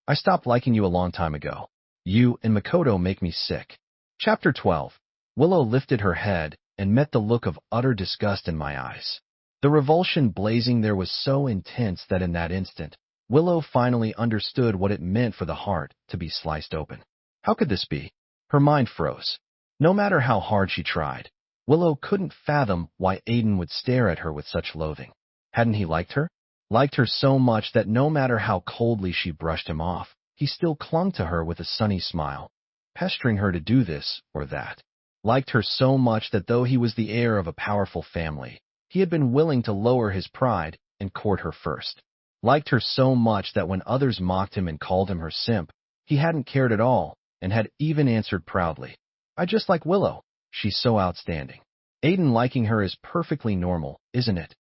"I stopped liking you a long time ago. You and Makoto make me sick." Chapter 12. Willow lifted her head and met the look of utter disgust in my eyes. The revulsion blazing there was so intense that in that instant, Willow finally understood what it meant for the heart to be sliced open. How could this be? Her mind froze. No matter how hard she tried, Willow couldn't fathom why Aiden would stare at her with such loathing. Hadn't he liked her? Liked her so much that no matter how coldly she brushed him off, he still clung to her with a sunny smile, pestering her to do this or that. Liked her so much that though he was the heir of a powerful family, he had been willing to lower his pride and court her first. Liked her so much that when others mocked him and called him her simp, he hadn't cared at all and had even answered proudly, "I just like Willow. She's so outstanding." Aiden liking her is perfectly normal, isn't it?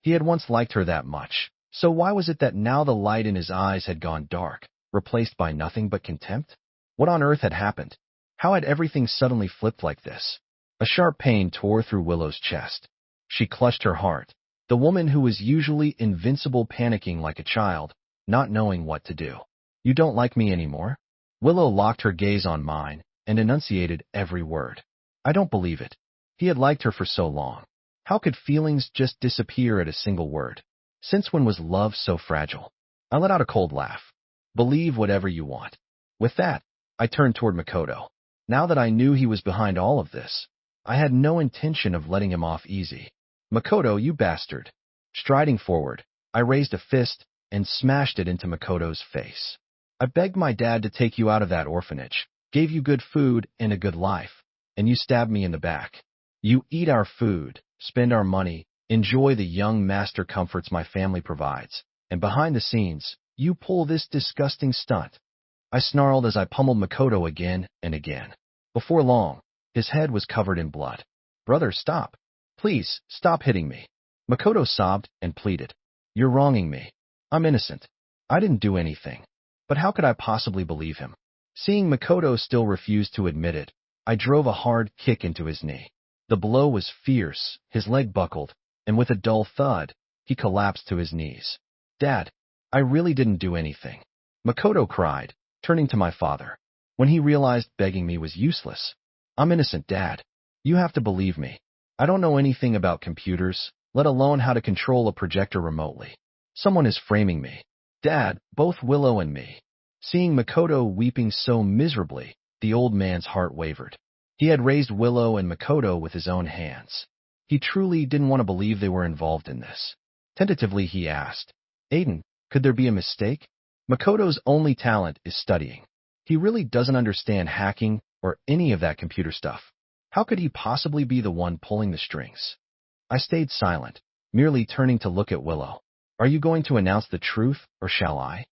He had once liked her that much, so why was it that now the light in his eyes had gone dark, replaced by nothing but contempt? What on earth had happened? How had everything suddenly flipped like this? A sharp pain tore through Willow's chest. She clutched her heart, the woman who was usually invincible panicking like a child, not knowing what to do. "You don't like me anymore?" Willow locked her gaze on mine and enunciated every word. I don't believe it. He had liked her for so long. How could feelings just disappear at a single word? Since when was love so fragile? I let out a cold laugh. Believe whatever you want. With that, I turned toward Makoto. Now that I knew he was behind all of this, I had no intention of letting him off easy. Makoto, you bastard. Striding forward, I raised a fist and smashed it into Makoto's face. I begged my dad to take you out of that orphanage, gave you good food and a good life, and you stabbed me in the back. You eat our food, spend our money, enjoy the young master comforts my family provides, and behind the scenes, you pull this disgusting stunt. I snarled as I pummeled Makoto again and again. Before long, his head was covered in blood. Brother, stop. Please, stop hitting me. Makoto sobbed and pleaded. You're wronging me. I'm innocent. I didn't do anything. But how could I possibly believe him? Seeing Makoto still refuse to admit it, I drove a hard kick into his knee. The blow was fierce, his leg buckled, and with a dull thud, he collapsed to his knees. Dad, I really didn't do anything. Makoto cried, turning to my father. When he realized begging me was useless. I'm innocent, Dad. You have to believe me. I don't know anything about computers, let alone how to control a projector remotely. Someone is framing me. Dad, both Willow and me. Seeing Makoto weeping so miserably, the old man's heart wavered. He had raised Willow and Makoto with his own hands. He truly didn't want to believe they were involved in this. Tentatively, he asked, Aiden, could there be a mistake? Makoto's only talent is studying. He really doesn't understand hacking or any of that computer stuff. How could he possibly be the one pulling the strings? I stayed silent, merely turning to look at Willow. Are you going to announce the truth, or shall I?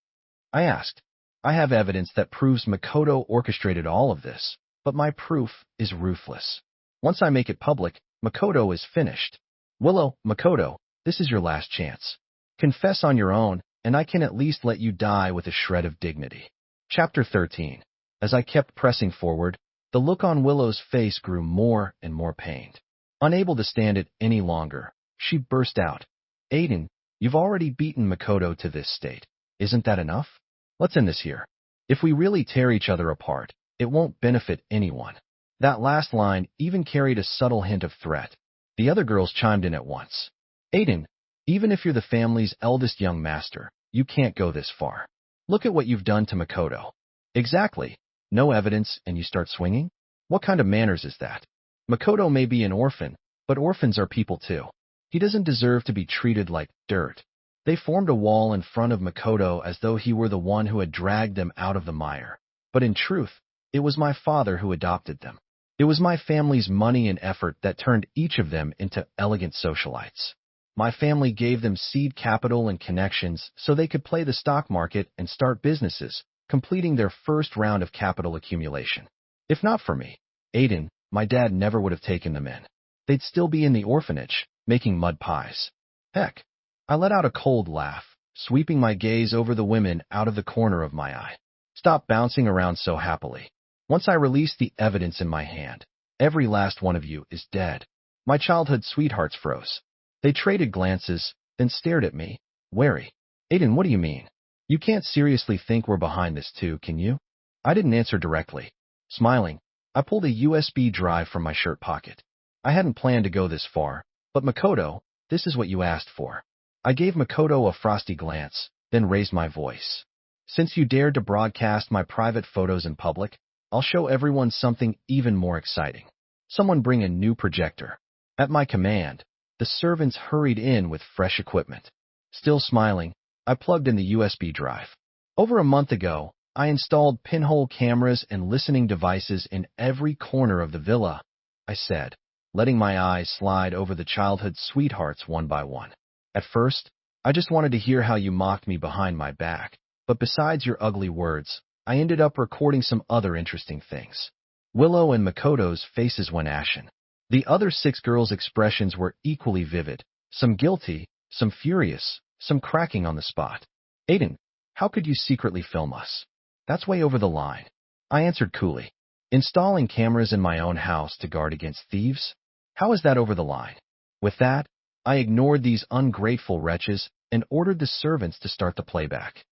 I asked. I have evidence that proves Makoto orchestrated all of this, but my proof is ruthless. Once I make it public, Makoto is finished. Willow, Makoto, this is your last chance. Confess on your own, and I can at least let you die with a shred of dignity. Chapter 13. As I kept pressing forward, the look on Willow's face grew more and more pained. Unable to stand it any longer, she burst out. Aiden, you've already beaten Makoto to this state. Isn't that enough? Let's end this here. If we really tear each other apart, it won't benefit anyone. That last line even carried a subtle hint of threat. The other girls chimed in at once. Aiden, even if you're the family's eldest young master, you can't go this far. Look at what you've done to Makoto. Exactly. No evidence and you start swinging? What kind of manners is that? Makoto may be an orphan, but orphans are people too. He doesn't deserve to be treated like dirt. They formed a wall in front of Makoto as though he were the one who had dragged them out of the mire. But in truth, it was my father who adopted them. It was my family's money and effort that turned each of them into elegant socialites. My family gave them seed capital and connections so they could play the stock market and start businesses, completing their first round of capital accumulation. If not for me, Aiden, my dad never would have taken them in. They'd still be in the orphanage, making mud pies. Heck, I let out a cold laugh, sweeping my gaze over the women out of the corner of my eye. Stop bouncing around so happily. Once I released the evidence in my hand, every last one of you is dead. My childhood sweethearts froze. They traded glances, then stared at me, wary. Aiden, what do you mean? You can't seriously think we're behind this too, can you? I didn't answer directly. Smiling, I pulled a USB drive from my shirt pocket. I hadn't planned to go this far, but Makoto, this is what you asked for. I gave Makoto a frosty glance, then raised my voice. Since you dared to broadcast my private photos in public, I'll show everyone something even more exciting. Someone bring a new projector. At my command, the servants hurried in with fresh equipment. Still smiling, I plugged in the USB drive. Over a month ago, I installed pinhole cameras and listening devices in every corner of the villa, I said, letting my eyes slide over the childhood sweethearts one by one. At first, I just wanted to hear how you mocked me behind my back, but besides your ugly words, I ended up recording some other interesting things. Willow and Makoto's faces went ashen. The other 6 girls' expressions were equally vivid, some guilty, some furious, some cracking on the spot. Aiden, how could you secretly film us? That's way over the line. I answered coolly. Installing cameras in my own house to guard against thieves? How is that over the line? With that, I ignored these ungrateful wretches and ordered the servants to start the playback.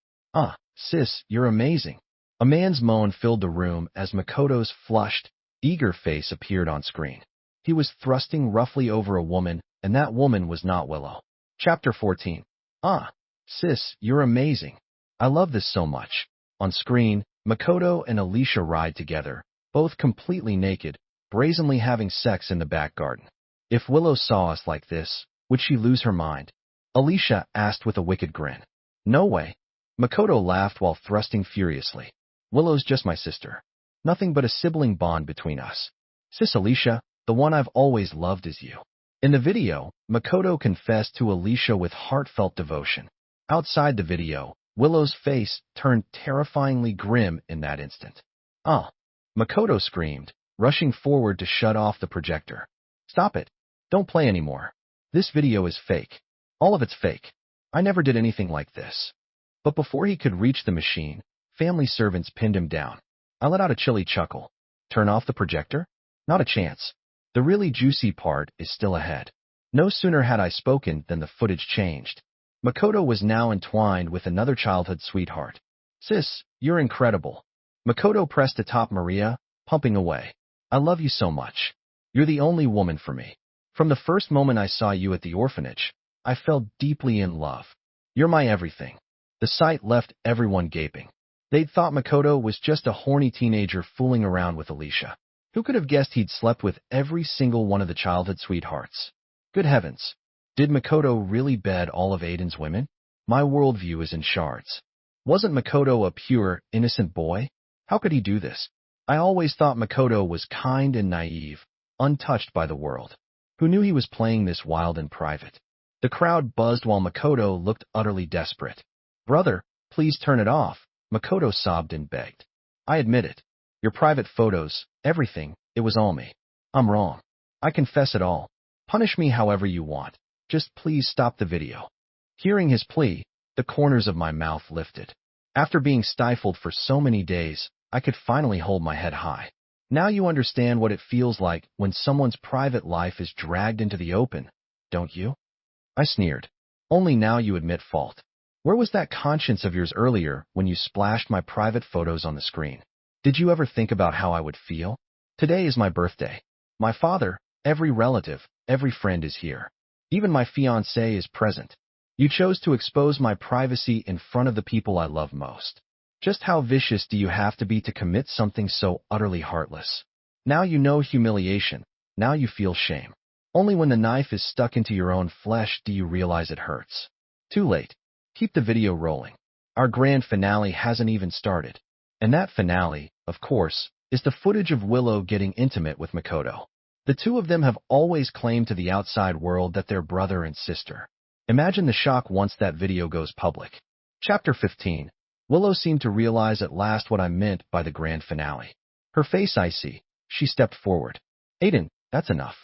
Sis, you're amazing. A man's moan filled the room as Makoto's flushed, eager face appeared on screen. He was thrusting roughly over a woman and that woman was not Willow. Chapter 14. Ah, sis, you're amazing. I love this so much. On screen, Makoto and Alicia ride together, both completely naked, brazenly having sex in the back garden. If Willow saw us like this, would she lose her mind? Alicia asked with a wicked grin. No way. Makoto laughed while thrusting furiously. Willow's just my sister. Nothing but a sibling bond between us. Sis Alicia, the one I've always loved is you. In the video, Makoto confessed to Alicia with heartfelt devotion. Outside the video, Willow's face turned terrifyingly grim in that instant. Ah! Makoto screamed, rushing forward to shut off the projector. Stop it. Don't play anymore. This video is fake. All of it's fake. I never did anything like this. But before he could reach the machine, family servants pinned him down. I let out a chilly chuckle. Turn off the projector? Not a chance. The really juicy part is still ahead. No sooner had I spoken than the footage changed. Makoto was now entwined with another childhood sweetheart. Sis, you're incredible. Makoto pressed atop Maria, pumping away. I love you so much. You're the only woman for me. From the first moment I saw you at the orphanage, I fell deeply in love. You're my everything. The sight left everyone gaping. They'd thought Makoto was just a horny teenager fooling around with Alicia. Who could have guessed he'd slept with every single one of the childhood sweethearts? Good heavens. Did Makoto really bed all of Aiden's women? My worldview is in shards. Wasn't Makoto a pure, innocent boy? How could he do this? I always thought Makoto was kind and naive, untouched by the world. Who knew he was playing this wild in private? The crowd buzzed while Makoto looked utterly desperate. Brother, please turn it off, Makoto sobbed and begged. I admit it. Your private photos, everything, it was all me. I'm wrong. I confess it all. Punish me however you want. Just please stop the video. Hearing his plea, the corners of my mouth lifted. After being stifled for so many days, I could finally hold my head high. Now you understand what it feels like when someone's private life is dragged into the open, don't you? I sneered. Only now you admit fault. Where was that conscience of yours earlier when you splashed my private photos on the screen? Did you ever think about how I would feel? Today is my birthday. My father, every relative, every friend is here. Even my fiancé is present. You chose to expose my privacy in front of the people I love most. Just how vicious do you have to be to commit something so utterly heartless? Now you know humiliation. Now you feel shame. Only when the knife is stuck into your own flesh do you realize it hurts. Too late. Keep the video rolling. Our grand finale hasn't even started. And that finale, of course, is the footage of Willow getting intimate with Makoto. The two of them have always claimed to the outside world that they're brother and sister. Imagine the shock once that video goes public. Chapter 15. Willow seemed to realize at last what I meant by the grand finale. Her face icy, she stepped forward. Aiden, that's enough.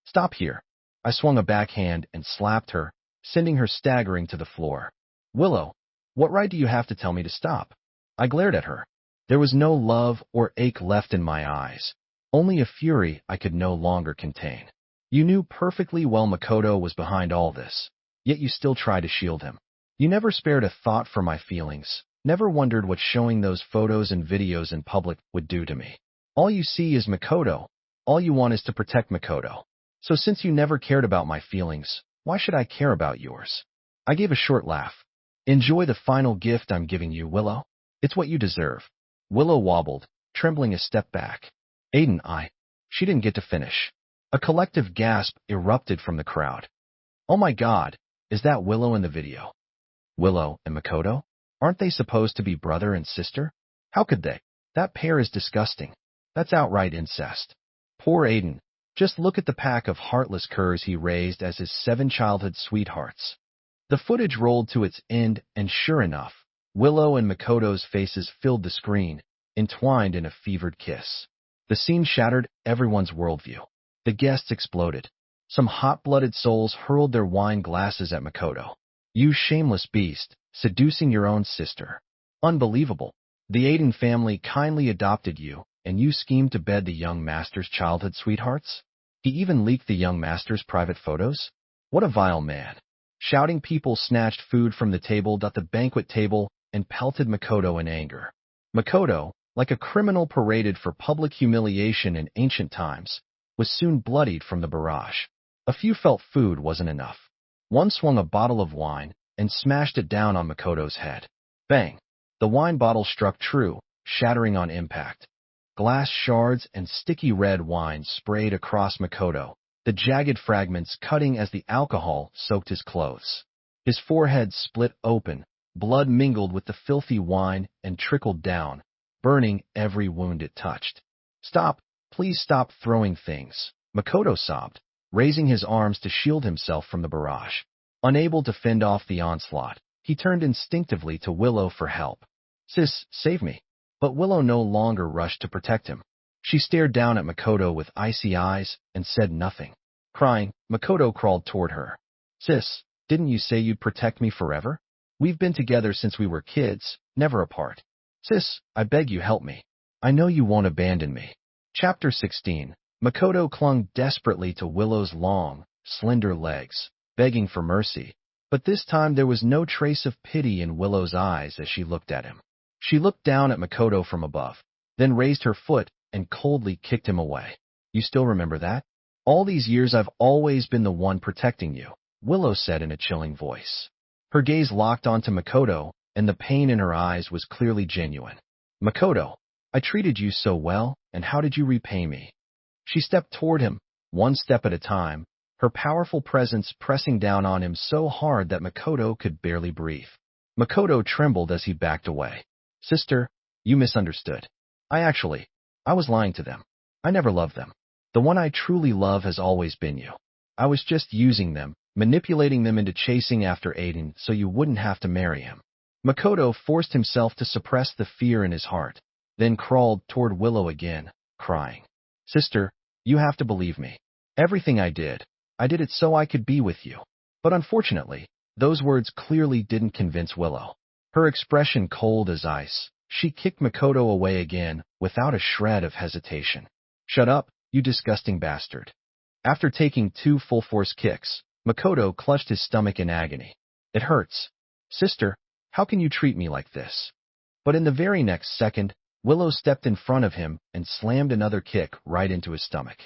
Stop here. I swung a backhand and slapped her, sending her staggering to the floor. Willow, what right do you have to tell me to stop? I glared at her. There was no love or ache left in my eyes, only a fury I could no longer contain. You knew perfectly well Makoto was behind all this, yet you still tried to shield him. You never spared a thought for my feelings, never wondered what showing those photos and videos in public would do to me. All you see is Makoto. All you want is to protect Makoto. So since you never cared about my feelings, why should I care about yours? I gave a short laugh. Enjoy the final gift I'm giving you, Willow. It's what you deserve. Willow wobbled, trembling a step back. Aiden, She didn't get to finish. A collective gasp erupted from the crowd. Oh my God, is that Willow in the video? Willow and Makoto? Aren't they supposed to be brother and sister? How could they? That pair is disgusting. That's outright incest. Poor Aiden. Just look at the pack of heartless curs he raised as his 7 childhood sweethearts. The footage rolled to its end, and sure enough, Willow and Makoto's faces filled the screen, entwined in a fevered kiss. The scene shattered everyone's worldview. The guests exploded. Some hot-blooded souls hurled their wine glasses at Makoto. You shameless beast, seducing your own sister. Unbelievable. The Aiden family kindly adopted you, and you schemed to bed the young master's childhood sweethearts? He even leaked the young master's private photos? What a vile man. Shouting people snatched food from the table at the banquet table and pelted Makoto in anger. Makoto, like a criminal paraded for public humiliation in ancient times, was soon bloodied from the barrage. A few felt food wasn't enough. One swung a bottle of wine and smashed it down on Makoto's head. Bang! The wine bottle struck true, shattering on impact. Glass shards and sticky red wine sprayed across Makoto, the jagged fragments cutting as the alcohol soaked his clothes. His forehead split open, blood mingled with the filthy wine and trickled down, burning every wound it touched. Stop! Please stop throwing things, Makoto sobbed, raising his arms to shield himself from the barrage. Unable to fend off the onslaught, he turned instinctively to Willow for help. Sis, save me. But Willow no longer rushed to protect him. She stared down at Makoto with icy eyes and said nothing. Crying, Makoto crawled toward her. Sis, didn't you say you'd protect me forever? We've been together since we were kids, never apart. Sis, I beg you help me. I know you won't abandon me. Chapter 16. Makoto clung desperately to Willow's long, slender legs, begging for mercy. But this time there was no trace of pity in Willow's eyes as she looked at him. She looked down at Makoto from above, then raised her foot and coldly kicked him away. You still remember that? All these years I've always been the one protecting you, Willow said in a chilling voice. Her gaze locked onto Makoto, and the pain in her eyes was clearly genuine. Makoto, I treated you so well, and how did you repay me? She stepped toward him, one step at a time, her powerful presence pressing down on him so hard that Makoto could barely breathe. Makoto trembled as he backed away. Sister, you misunderstood. I was lying to them. I never loved them. The one I truly love has always been you. I was just using them, manipulating them into chasing after Aiden so you wouldn't have to marry him. Makoto forced himself to suppress the fear in his heart, then crawled toward Willow again, crying. Sister, you have to believe me. Everything I did it so I could be with you. But unfortunately, those words clearly didn't convince Willow. Her expression cold as ice, she kicked Makoto away again without a shred of hesitation. Shut up, you disgusting bastard. After taking 2 full-force kicks, Makoto clutched his stomach in agony. It hurts. Sister, how can you treat me like this? But in the very next second, Willow stepped in front of him and slammed another kick right into his stomach.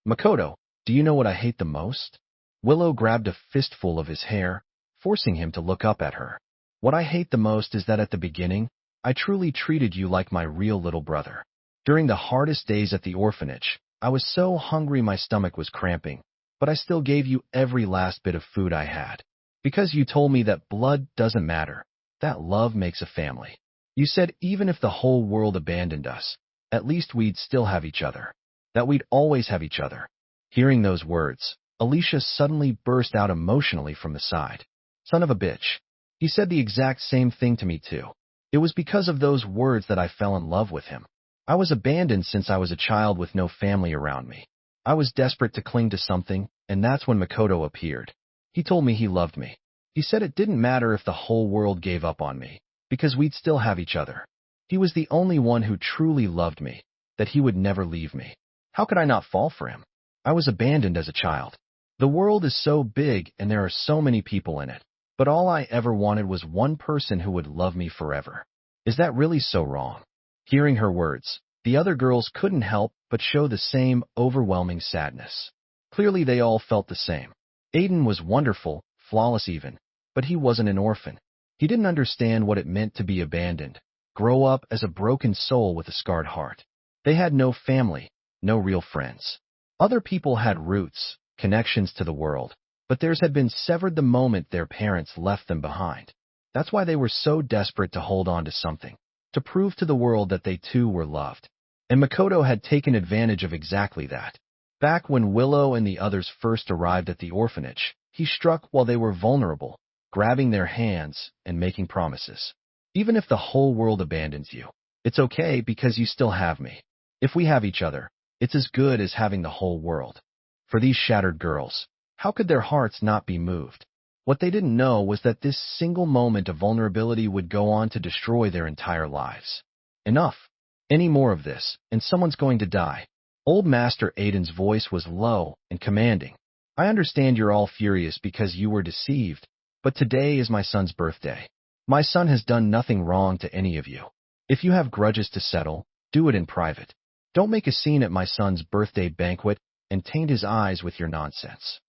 Makoto, do you know what I hate the most? Willow grabbed a fistful of his hair, forcing him to look up at her. What I hate the most is that at the beginning, I truly treated you like my real little brother. During the hardest days at the orphanage, I was so hungry my stomach was cramping, but I still gave you every last bit of food I had. Because you told me that blood doesn't matter, that love makes a family. You said even if the whole world abandoned us, at least we'd still have each other. That we'd always have each other. Hearing those words, Alicia suddenly burst out emotionally from the side. Son of a bitch. He said the exact same thing to me too. It was because of those words that I fell in love with him. I was abandoned since I was a child with no family around me. I was desperate to cling to something, and that's when Makoto appeared. He told me he loved me. He said it didn't matter if the whole world gave up on me, because we'd still have each other. He was the only one who truly loved me, that he would never leave me. How could I not fall for him? I was abandoned as a child. The world is so big and there are so many people in it, but all I ever wanted was one person who would love me forever. Is that really so wrong? Hearing her words, the other girls couldn't help but show the same overwhelming sadness. Clearly they all felt the same. Aiden was wonderful, flawless even, but he wasn't an orphan. He didn't understand what it meant to be abandoned, grow up as a broken soul with a scarred heart. They had no family, no real friends. Other people had roots, connections to the world, but theirs had been severed the moment their parents left them behind. That's why they were so desperate to hold on to something, to prove to the world that they too were loved. And Makoto had taken advantage of exactly that. Back when Willow and the others first arrived at the orphanage, he struck while they were vulnerable, grabbing their hands and making promises. Even if the whole world abandons you, it's okay because you still have me. If we have each other, it's as good as having the whole world. For these shattered girls, how could their hearts not be moved? What they didn't know was that this single moment of vulnerability would go on to destroy their entire lives. Enough. Any more of this, and someone's going to die. Old Master Aiden's voice was low and commanding. I understand you're all furious because you were deceived, but today is my son's birthday. My son has done nothing wrong to any of you. If you have grudges to settle, do it in private. Don't make a scene at my son's birthday banquet and taint his eyes with your nonsense.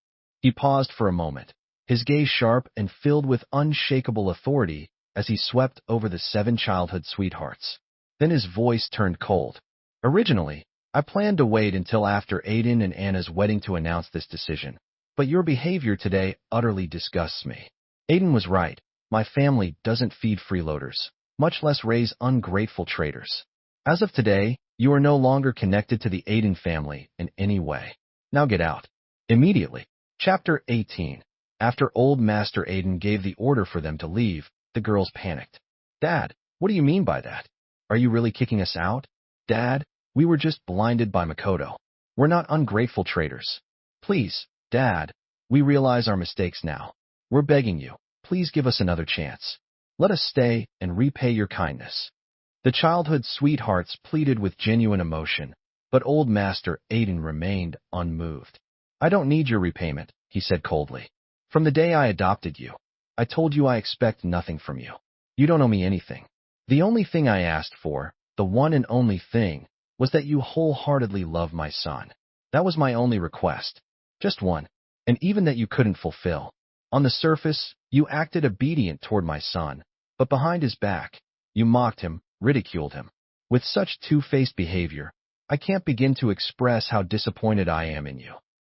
He paused for a moment, his gaze sharp and filled with unshakable authority as he swept over the 7 childhood sweethearts. Then his voice turned cold. Originally, I planned to wait until after Aiden and Anna's wedding to announce this decision, but your behavior today utterly disgusts me. Aiden was right. My family doesn't feed freeloaders, much less raise ungrateful traitors. As of today, you are no longer connected to the Aiden family in any way. Now get out. Immediately. Chapter 18. After Old Master Aiden gave the order for them to leave, the girls panicked. Dad, what do you mean by that? Are you really kicking us out? Dad, we were just blinded by Makoto. We're not ungrateful traitors. Please, Dad, we realize our mistakes now. We're begging you, please give us another chance. Let us stay and repay your kindness. The childhood sweethearts pleaded with genuine emotion, but Old Master Aiden remained unmoved. I don't need your repayment, he said coldly. From the day I adopted you, I told you I expect nothing from you. You don't owe me anything. The only thing I asked for, the one and only thing, was that you wholeheartedly love my son. That was my only request. Just one, and even that you couldn't fulfill. On the surface, you acted obedient toward my son, but behind his back, you mocked him, ridiculed him. With such two-faced behavior, I can't begin to express how disappointed I am in you.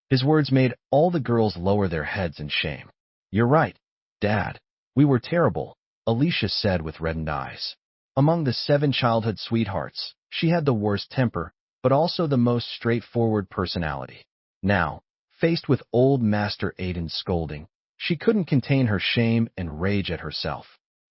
His words made all the girls lower their heads in shame. You're right, Dad. We were terrible, Alicia said with reddened eyes. Among the 7 childhood sweethearts, she had the worst temper, but also the most straightforward personality. Now, faced with Old Master Aiden's scolding, she couldn't contain her shame and rage at herself.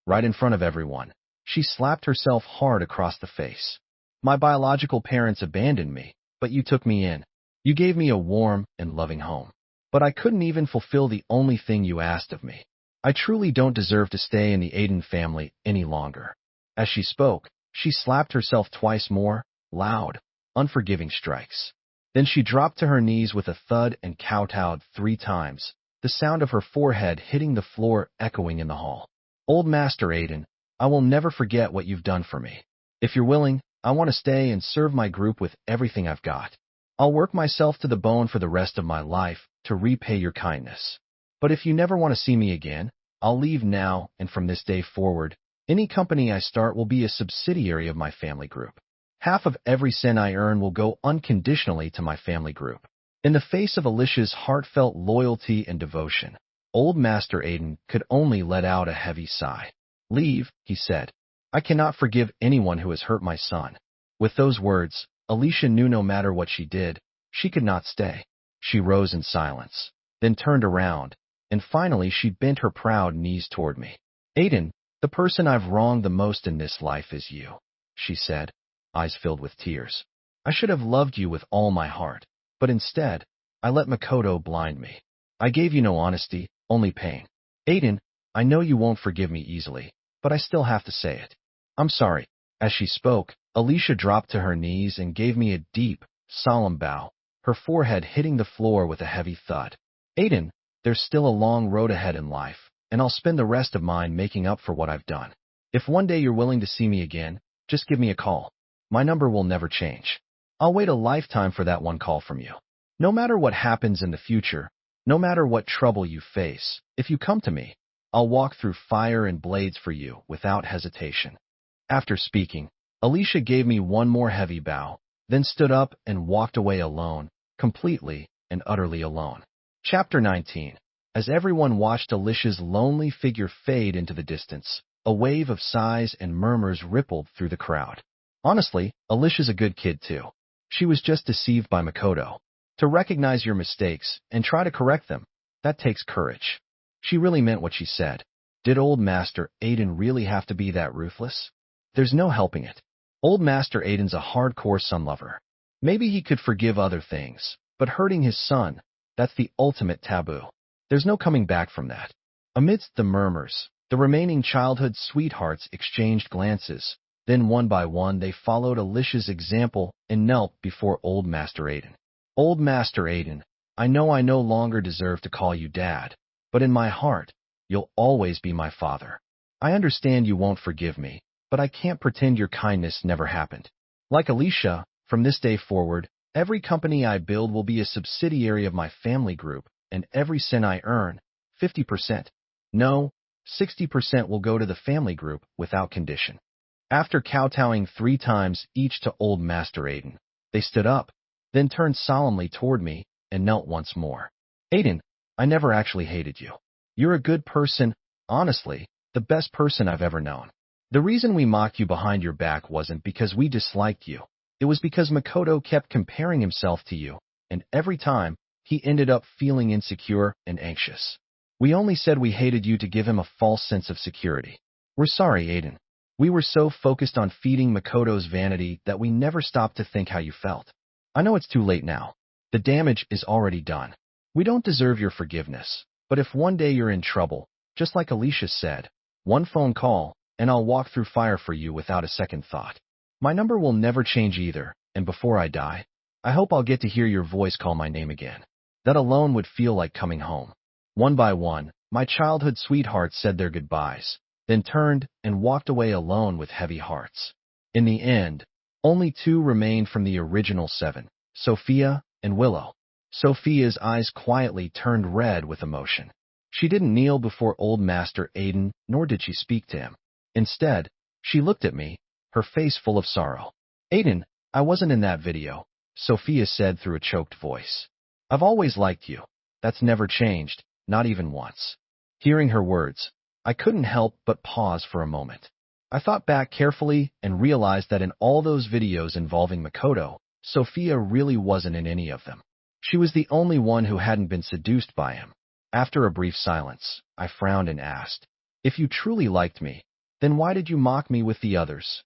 Right in front of everyone, she slapped herself hard across the face. My biological parents abandoned me, but you took me in. You gave me a warm and loving home. But I couldn't even fulfill the only thing you asked of me. I truly don't deserve to stay in the Aiden family any longer. As she spoke, she slapped herself twice more, loud, unforgiving strikes. Then she dropped to her knees with a thud and kowtowed 3 times, the sound of her forehead hitting the floor echoing in the hall. Old Master Aiden, I will never forget what you've done for me. If you're willing, I want to stay and serve my group with everything I've got. I'll work myself to the bone for the rest of my life to repay your kindness. But if you never want to see me again, I'll leave now, and from this day forward, any company I start will be a subsidiary of my family group. Half of every cent I earn will go unconditionally to my family group. In the face of Alicia's heartfelt loyalty and devotion, Old Master Aiden could only let out a heavy sigh. Leave, he said. I cannot forgive anyone who has hurt my son. With those words, Alicia knew no matter what she did, she could not stay. She rose in silence, then turned around, and finally she bent her proud knees toward me. Aiden, the person I've wronged the most in this life is you, she said, eyes filled with tears. I should have loved you with all my heart, but instead, I let Makoto blind me. I gave you no honesty, only pain. Aiden, I know you won't forgive me easily, but I still have to say it. I'm sorry. As she spoke, Alicia dropped to her knees and gave me a deep, solemn bow, her forehead hitting the floor with a heavy thud. Aiden, there's still a long road ahead in life, and I'll spend the rest of mine making up for what I've done. If one day you're willing to see me again, just give me a call. My number will never change. I'll wait a lifetime for that one call from you. No matter what happens in the future, no matter what trouble you face, if you come to me, I'll walk through fire and blades for you without hesitation. After speaking, Alicia gave me one more heavy bow, then stood up and walked away alone, completely and utterly alone. Chapter 19. As everyone watched Alicia's lonely figure fade into the distance, a wave of sighs and murmurs rippled through the crowd. Honestly, Alicia's a good kid too. She was just deceived by Makoto. To recognize your mistakes and try to correct them, that takes courage. She really meant what she said. Did Old Master Aiden really have to be that ruthless? There's no helping it. Old Master Aiden's a hardcore son lover. Maybe he could forgive other things, but hurting his son, that's the ultimate taboo. There's no coming back from that. Amidst the murmurs, the remaining childhood sweethearts exchanged glances. Then one by one they followed Alicia's example and knelt before Old Master Aiden. Old Master Aiden, I know I no longer deserve to call you Dad, but in my heart, you'll always be my father. I understand you won't forgive me, but I can't pretend your kindness never happened. Like Alicia, from this day forward, every company I build will be a subsidiary of my family group, and every cent I earn, 50%, no, 60% will go to the family group without condition. After kowtowing 3 times each to old Master Aiden, they stood up, then turned solemnly toward me and knelt once more. Aiden, I never actually hated you. You're a good person, honestly, the best person I've ever known. The reason we mocked you behind your back wasn't because we disliked you. It was because Makoto kept comparing himself to you, and every time, he ended up feeling insecure and anxious. We only said we hated you to give him a false sense of security. We're sorry, Aiden. We were so focused on feeding Makoto's vanity that we never stopped to think how you felt. I know it's too late now. The damage is already done. We don't deserve your forgiveness, but if one day you're in trouble, just like Alicia said, one phone call, and I'll walk through fire for you without a second thought. My number will never change either, and before I die, I hope I'll get to hear your voice call my name again. That alone would feel like coming home. One by one, my childhood sweethearts said their goodbyes, then turned and walked away alone with heavy hearts. In the end, only 2 remained from the original 7, Sophia and Willow. Sophia's eyes quietly turned red with emotion. She didn't kneel before old Master Aiden, nor did she speak to him. Instead, she looked at me, her face full of sorrow. Aiden, I wasn't in that video, Sophia said through a choked voice. I've always liked you. That's never changed, not even once. Hearing her words, I couldn't help but pause for a moment. I thought back carefully and realized that in all those videos involving Makoto, Sophia really wasn't in any of them. She was the only one who hadn't been seduced by him. After a brief silence, I frowned and asked, if you truly liked me, then why did you mock me with the others?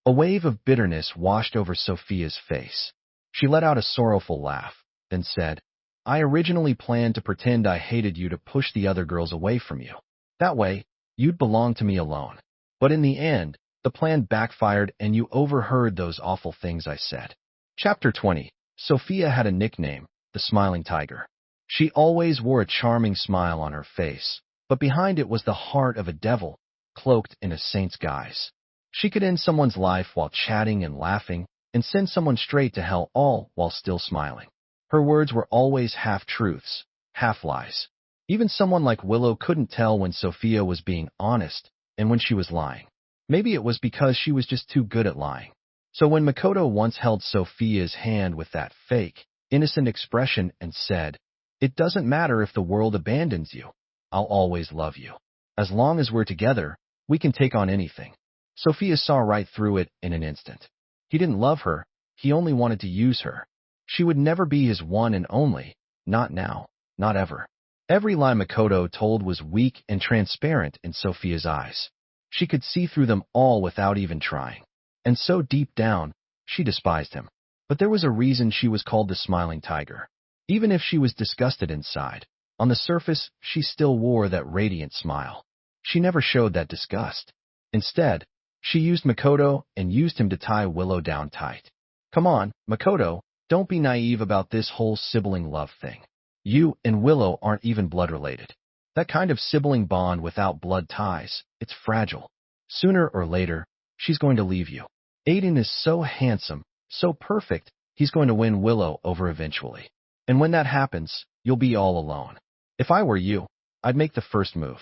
A wave of bitterness washed over Sophia's face. She let out a sorrowful laugh, then said, I originally planned to pretend I hated you to push the other girls away from you. That way, you'd belong to me alone. But in the end, the plan backfired and you overheard those awful things I said. Chapter 20. Sophia had a nickname, the Smiling Tiger. She always wore a charming smile on her face, but behind it was the heart of a devil, cloaked in a saint's guise. She could end someone's life while chatting and laughing, and send someone straight to hell all while still smiling. Her words were always half-truths, half-lies. Even someone like Willow couldn't tell when Sophia was being honest and when she was lying. Maybe it was because she was just too good at lying. So when Makoto once held Sophia's hand with that fake, innocent expression and said, it doesn't matter if the world abandons you, I'll always love you. As long as we're together, we can take on anything. Sophia saw right through it in an instant. He didn't love her, he only wanted to use her. She would never be his one and only, not now, not ever. Every lie Makoto told was weak and transparent in Sophia's eyes. She could see through them all without even trying. And so deep down, she despised him. But there was a reason she was called the Smiling Tiger. Even if she was disgusted inside, on the surface, she still wore that radiant smile. She never showed that disgust. Instead, she used Makoto and used him to tie Willow down tight. Come on, Makoto, don't be naive about this whole sibling love thing. You and Willow aren't even blood-related. That kind of sibling bond without blood ties, it's fragile. Sooner or later, she's going to leave you. Aiden is so handsome, so perfect, he's going to win Willow over eventually. And when that happens, you'll be all alone. If I were you, I'd make the first move.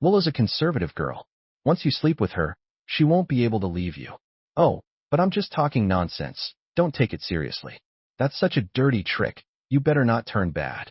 Willow's a conservative girl. Once you sleep with her, she won't be able to leave you. Oh, but I'm just talking nonsense. Don't take it seriously. That's such a dirty trick. You better not turn bad.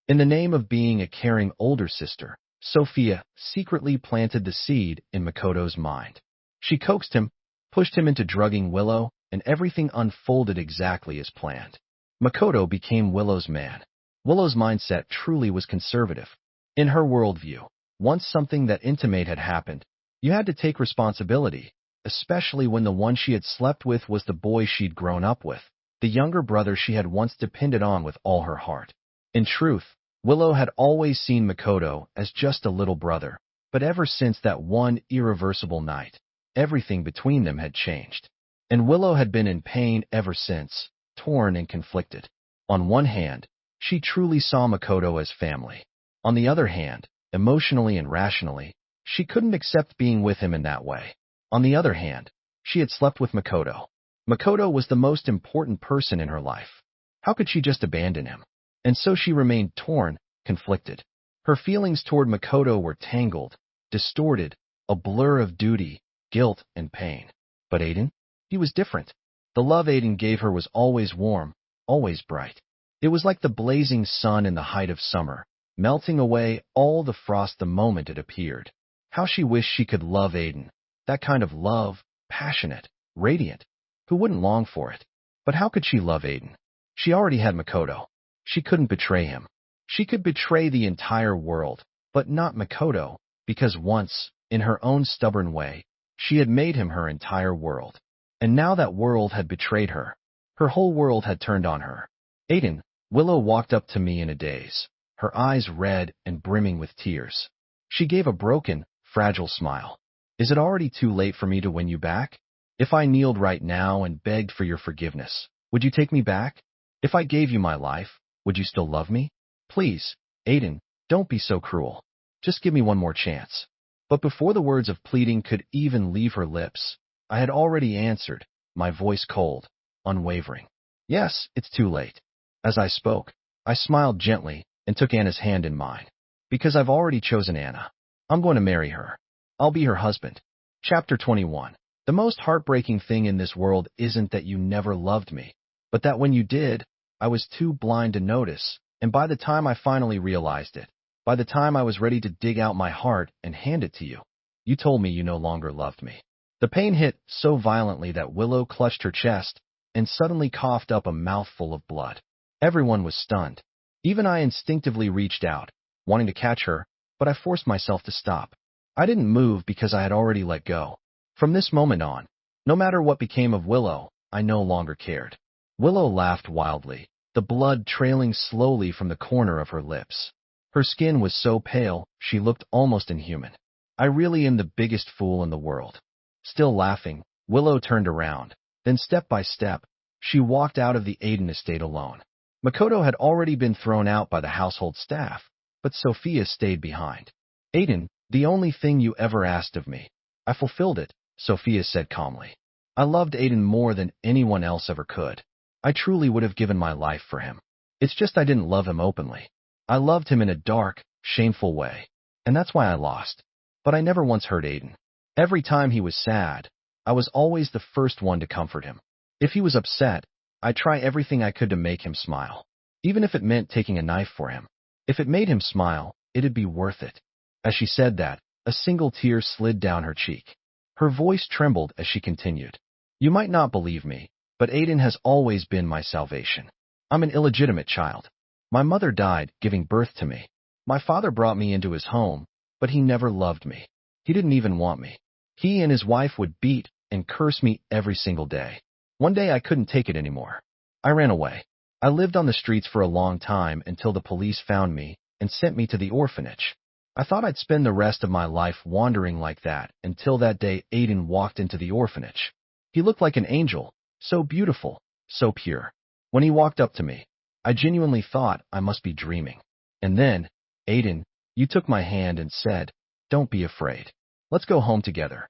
In the name of being a caring older sister, Sophia secretly planted the seed in Makoto's mind. She coaxed him, pushed him into drugging Willow, and everything unfolded exactly as planned. Makoto became Willow's man. Willow's mindset truly was conservative. In her worldview, once something that intimate had happened, you had to take responsibility, especially when the one she had slept with was the boy she'd grown up with, the younger brother she had once depended on with all her heart. In truth, Willow had always seen Makoto as just a little brother, but ever since that one irreversible night, everything between them had changed. And Willow had been in pain ever since, torn and conflicted. On one hand, she truly saw Makoto as family. On the other hand, emotionally and rationally, she couldn't accept being with him in that way. On the other hand, she had slept with Makoto. Makoto was the most important person in her life. How could she just abandon him? And so she remained torn, conflicted. Her feelings toward Makoto were tangled, distorted, a blur of duty, guilt, and pain. But Aiden? He was different. The love Aiden gave her was always warm, always bright. It was like the blazing sun in the height of summer, melting away all the frost the moment it appeared. How she wished she could love Aiden. That kind of love, passionate, radiant. Who wouldn't long for it? But how could she love Aiden? She already had Makoto. She couldn't betray him. She could betray the entire world, but not Makoto, because once, in her own stubborn way, she had made him her entire world. And now that world had betrayed her. Her whole world had turned on her. Aiden, Willow walked up to me in a daze, her eyes red and brimming with tears. She gave a broken, fragile smile. Is it already too late for me to win you back? If I kneeled right now and begged for your forgiveness, would you take me back? If I gave you my life, would you still love me? Please, Aiden, don't be so cruel. Just give me one more chance. But before the words of pleading could even leave her lips, I had already answered, my voice cold, unwavering. Yes, it's too late. As I spoke, I smiled gently and took Anna's hand in mine. Because I've already chosen Anna. I'm going to marry her. I'll be her husband. Chapter 21. The most heartbreaking thing in this world isn't that you never loved me, but that when you did, I was too blind to notice, and by the time I finally realized it, by the time I was ready to dig out my heart and hand it to you, you told me you no longer loved me. The pain hit so violently that Willow clutched her chest and suddenly coughed up a mouthful of blood. Everyone was stunned. Even I instinctively reached out, wanting to catch her, but I forced myself to stop. I didn't move because I had already let go. From this moment on, no matter what became of Willow, I no longer cared. Willow laughed wildly, the blood trailing slowly from the corner of her lips. Her skin was so pale, she looked almost inhuman. I really am the biggest fool in the world. Still laughing, Willow turned around. Then step by step, she walked out of the Aiden estate alone. Makoto had already been thrown out by the household staff, but Sophia stayed behind. Aiden, the only thing you ever asked of me. I fulfilled it, Sophia said calmly. I loved Aiden more than anyone else ever could. I truly would have given my life for him. It's just I didn't love him openly. I loved him in a dark, shameful way, and that's why I lost. But I never once hurt Aiden. Every time he was sad, I was always the first one to comfort him. If he was upset, I'd try everything I could to make him smile. Even if it meant taking a knife for him. If it made him smile, it'd be worth it. As she said that, a single tear slid down her cheek. Her voice trembled as she continued. You might not believe me, but Aiden has always been my salvation. I'm an illegitimate child. My mother died giving birth to me. My father brought me into his home, but he never loved me. He didn't even want me. He and his wife would beat and curse me every single day. One day I couldn't take it anymore. I ran away. I lived on the streets for a long time until the police found me and sent me to the orphanage. I thought I'd spend the rest of my life wandering like that until that day Aiden walked into the orphanage. He looked like an angel, so beautiful, so pure. When he walked up to me, I genuinely thought I must be dreaming. And then, Aiden, you took my hand and said, "Don't be afraid. Let's go home together."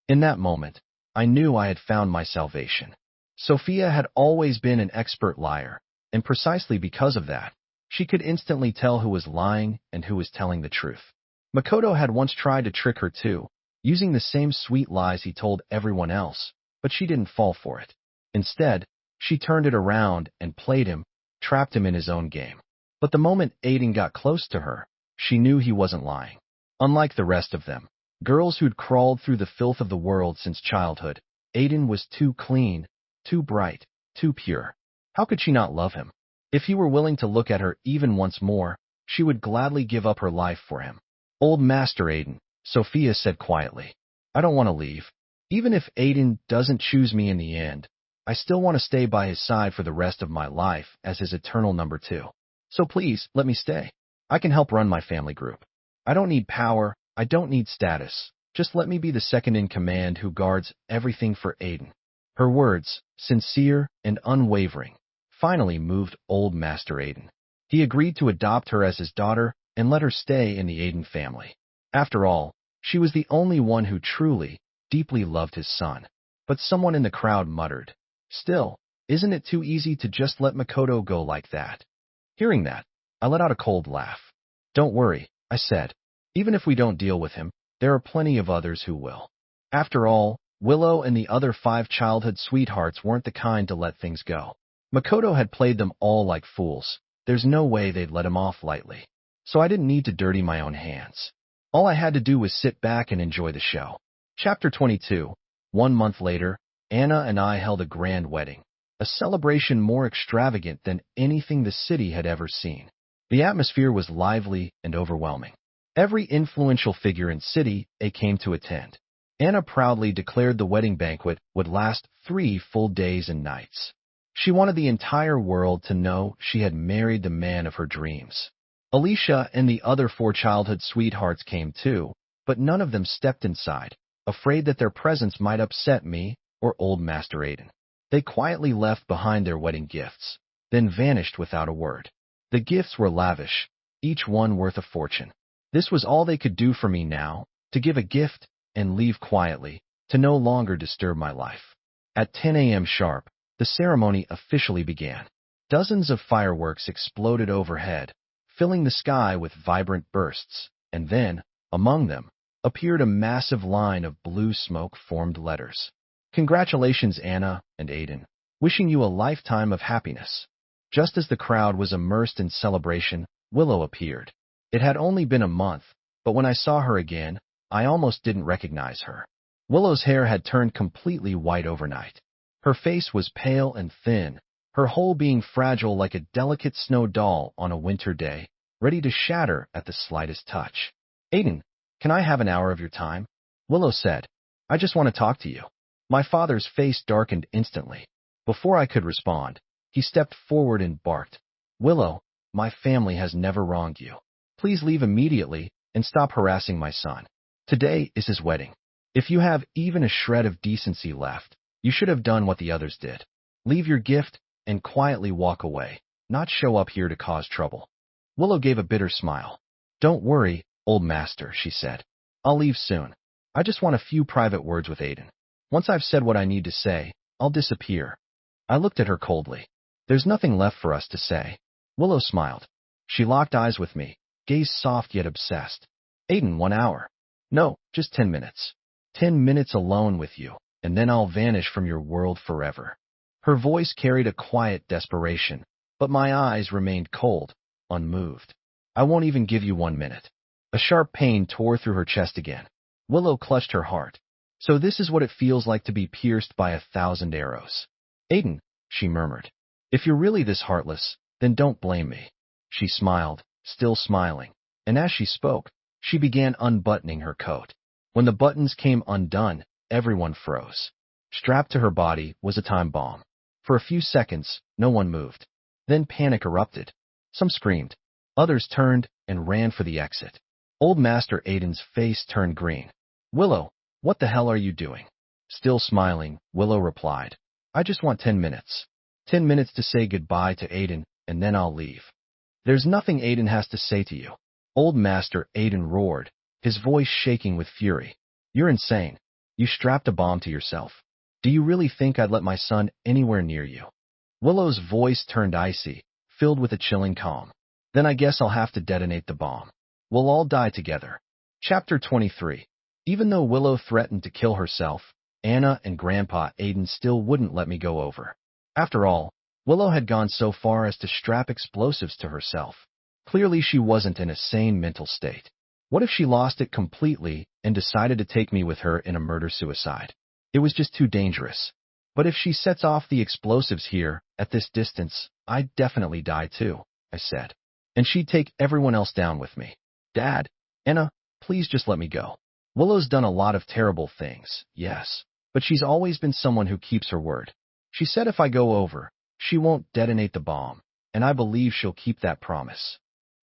In that moment, I knew I had found my salvation. Sophia had always been an expert liar, and precisely because of that, she could instantly tell who was lying and who was telling the truth. Makoto had once tried to trick her too, using the same sweet lies he told everyone else, but she didn't fall for it. Instead, she turned it around and played him, trapped him in his own game. But the moment Aiden got close to her, she knew he wasn't lying. Unlike the rest of them, girls who'd crawled through the filth of the world since childhood, Aiden was too clean, too bright, too pure. How could she not love him? If he were willing to look at her even once more, she would gladly give up her life for him. Old Master Aiden, Sophia said quietly. I don't want to leave. Even if Aiden doesn't choose me in the end, I still want to stay by his side for the rest of my life as his eternal number 2. So please, let me stay. I can help run my family group. I don't need power, I don't need status. Just let me be the second in command who guards everything for Aiden. Her words, sincere and unwavering, finally moved old Master Aiden. He agreed to adopt her as his daughter and let her stay in the Aiden family. After all, she was the only one who truly, deeply loved his son. But someone in the crowd muttered, "Still, isn't it too easy to just let Makoto go like that?" Hearing that, I let out a cold laugh. Don't worry, I said. Even if we don't deal with him, there are plenty of others who will. After all, Willow and the other 5 childhood sweethearts weren't the kind to let things go. Makoto had played them all like fools. There's no way they'd let him off lightly. So I didn't need to dirty my own hands. All I had to do was sit back and enjoy the show. Chapter 22. 1 month later, Anna and I held a grand wedding. A celebration more extravagant than anything the city had ever seen. The atmosphere was lively and overwhelming. Every influential figure in city A came to attend. Anna proudly declared the wedding banquet would last 3 full days and nights. She wanted the entire world to know she had married the man of her dreams. Alicia and the other 4 childhood sweethearts came too, but none of them stepped inside, afraid that their presence might upset me or old Master Aiden. They quietly left behind their wedding gifts, then vanished without a word. The gifts were lavish, each one worth a fortune. This was all they could do for me now, to give a gift and leave quietly, to no longer disturb my life. At 10 a.m. sharp, the ceremony officially began. Dozens of fireworks exploded overhead, filling the sky with vibrant bursts, and then, among them, appeared a massive line of blue smoke-formed letters. Congratulations, Anna and Aiden. Wishing you a lifetime of happiness. Just as the crowd was immersed in celebration, Willow appeared. It had only been a month, but when I saw her again, I almost didn't recognize her. Willow's hair had turned completely white overnight. Her face was pale and thin, her whole being fragile like a delicate snow doll on a winter day, ready to shatter at the slightest touch. Aiden, can I have an hour of your time? Willow said. I just want to talk to you. My father's face darkened instantly. Before I could respond, he stepped forward and barked. Willow, my family has never wronged you. Please leave immediately and stop harassing my son. Today is his wedding. If you have even a shred of decency left, you should have done what the others did. Leave your gift and quietly walk away, not show up here to cause trouble. Willow gave a bitter smile. Don't worry, old master, she said. I'll leave soon. I just want a few private words with Aiden. Once I've said what I need to say, I'll disappear. I looked at her coldly. There's nothing left for us to say. Willow smiled. She locked eyes with me, gaze soft yet obsessed. Aiden, 1 hour. No, just 10 minutes. 10 minutes alone with you, and then I'll vanish from your world forever. Her voice carried a quiet desperation, but my eyes remained cold, unmoved. I won't even give you 1 minute. A sharp pain tore through her chest again. Willow clutched her heart. So this is what it feels like to be pierced by 1,000 arrows. Aiden, she murmured. If you're really this heartless, then don't blame me. She smiled, still smiling, and as she spoke, she began unbuttoning her coat. When the buttons came undone, everyone froze. Strapped to her body was a time bomb. For a few seconds, no one moved. Then panic erupted. Some screamed. Others turned and ran for the exit. Old Master Aiden's face turned green. Willow, what the hell are you doing? Still smiling, Willow replied. I just want 10 minutes. 10 minutes to say goodbye to Aiden, and then I'll leave. There's nothing Aiden has to say to you. Old Master Aiden roared, his voice shaking with fury. You're insane. You strapped a bomb to yourself. Do you really think I'd let my son anywhere near you? Willow's voice turned icy, filled with a chilling calm. Then I guess I'll have to detonate the bomb. We'll all die together. Chapter 23. Even though Willow threatened to kill herself, Anna and Grandpa Aiden still wouldn't let me go over. After all, Willow had gone so far as to strap explosives to herself. Clearly she wasn't in a sane mental state. What if she lost it completely and decided to take me with her in a murder-suicide? It was just too dangerous. But if she sets off the explosives here, at this distance, I'd definitely die too, I said. And she'd take everyone else down with me. Dad, Anna, please just let me go. Willow's done a lot of terrible things, yes, but she's always been someone who keeps her word. She said if I go over, she won't detonate the bomb, and I believe she'll keep that promise.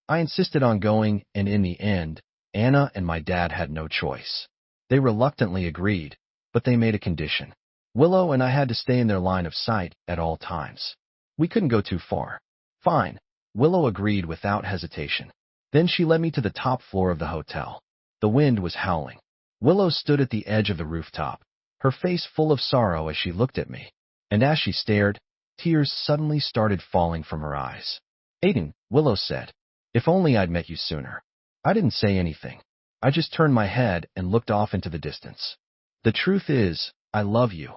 I insisted on going, and in the end, Anna and my dad had no choice. They reluctantly agreed, but they made a condition. Willow and I had to stay in their line of sight at all times. We couldn't go too far. Fine, Willow agreed without hesitation. Then she led me to the top floor of the hotel. The wind was howling. Willow stood at the edge of the rooftop, her face full of sorrow as she looked at me. And as she stared, tears suddenly started falling from her eyes. Aiden, Willow said, If only I'd met you sooner. I didn't say anything. I just turned my head and looked off into the distance. The truth is, I love you,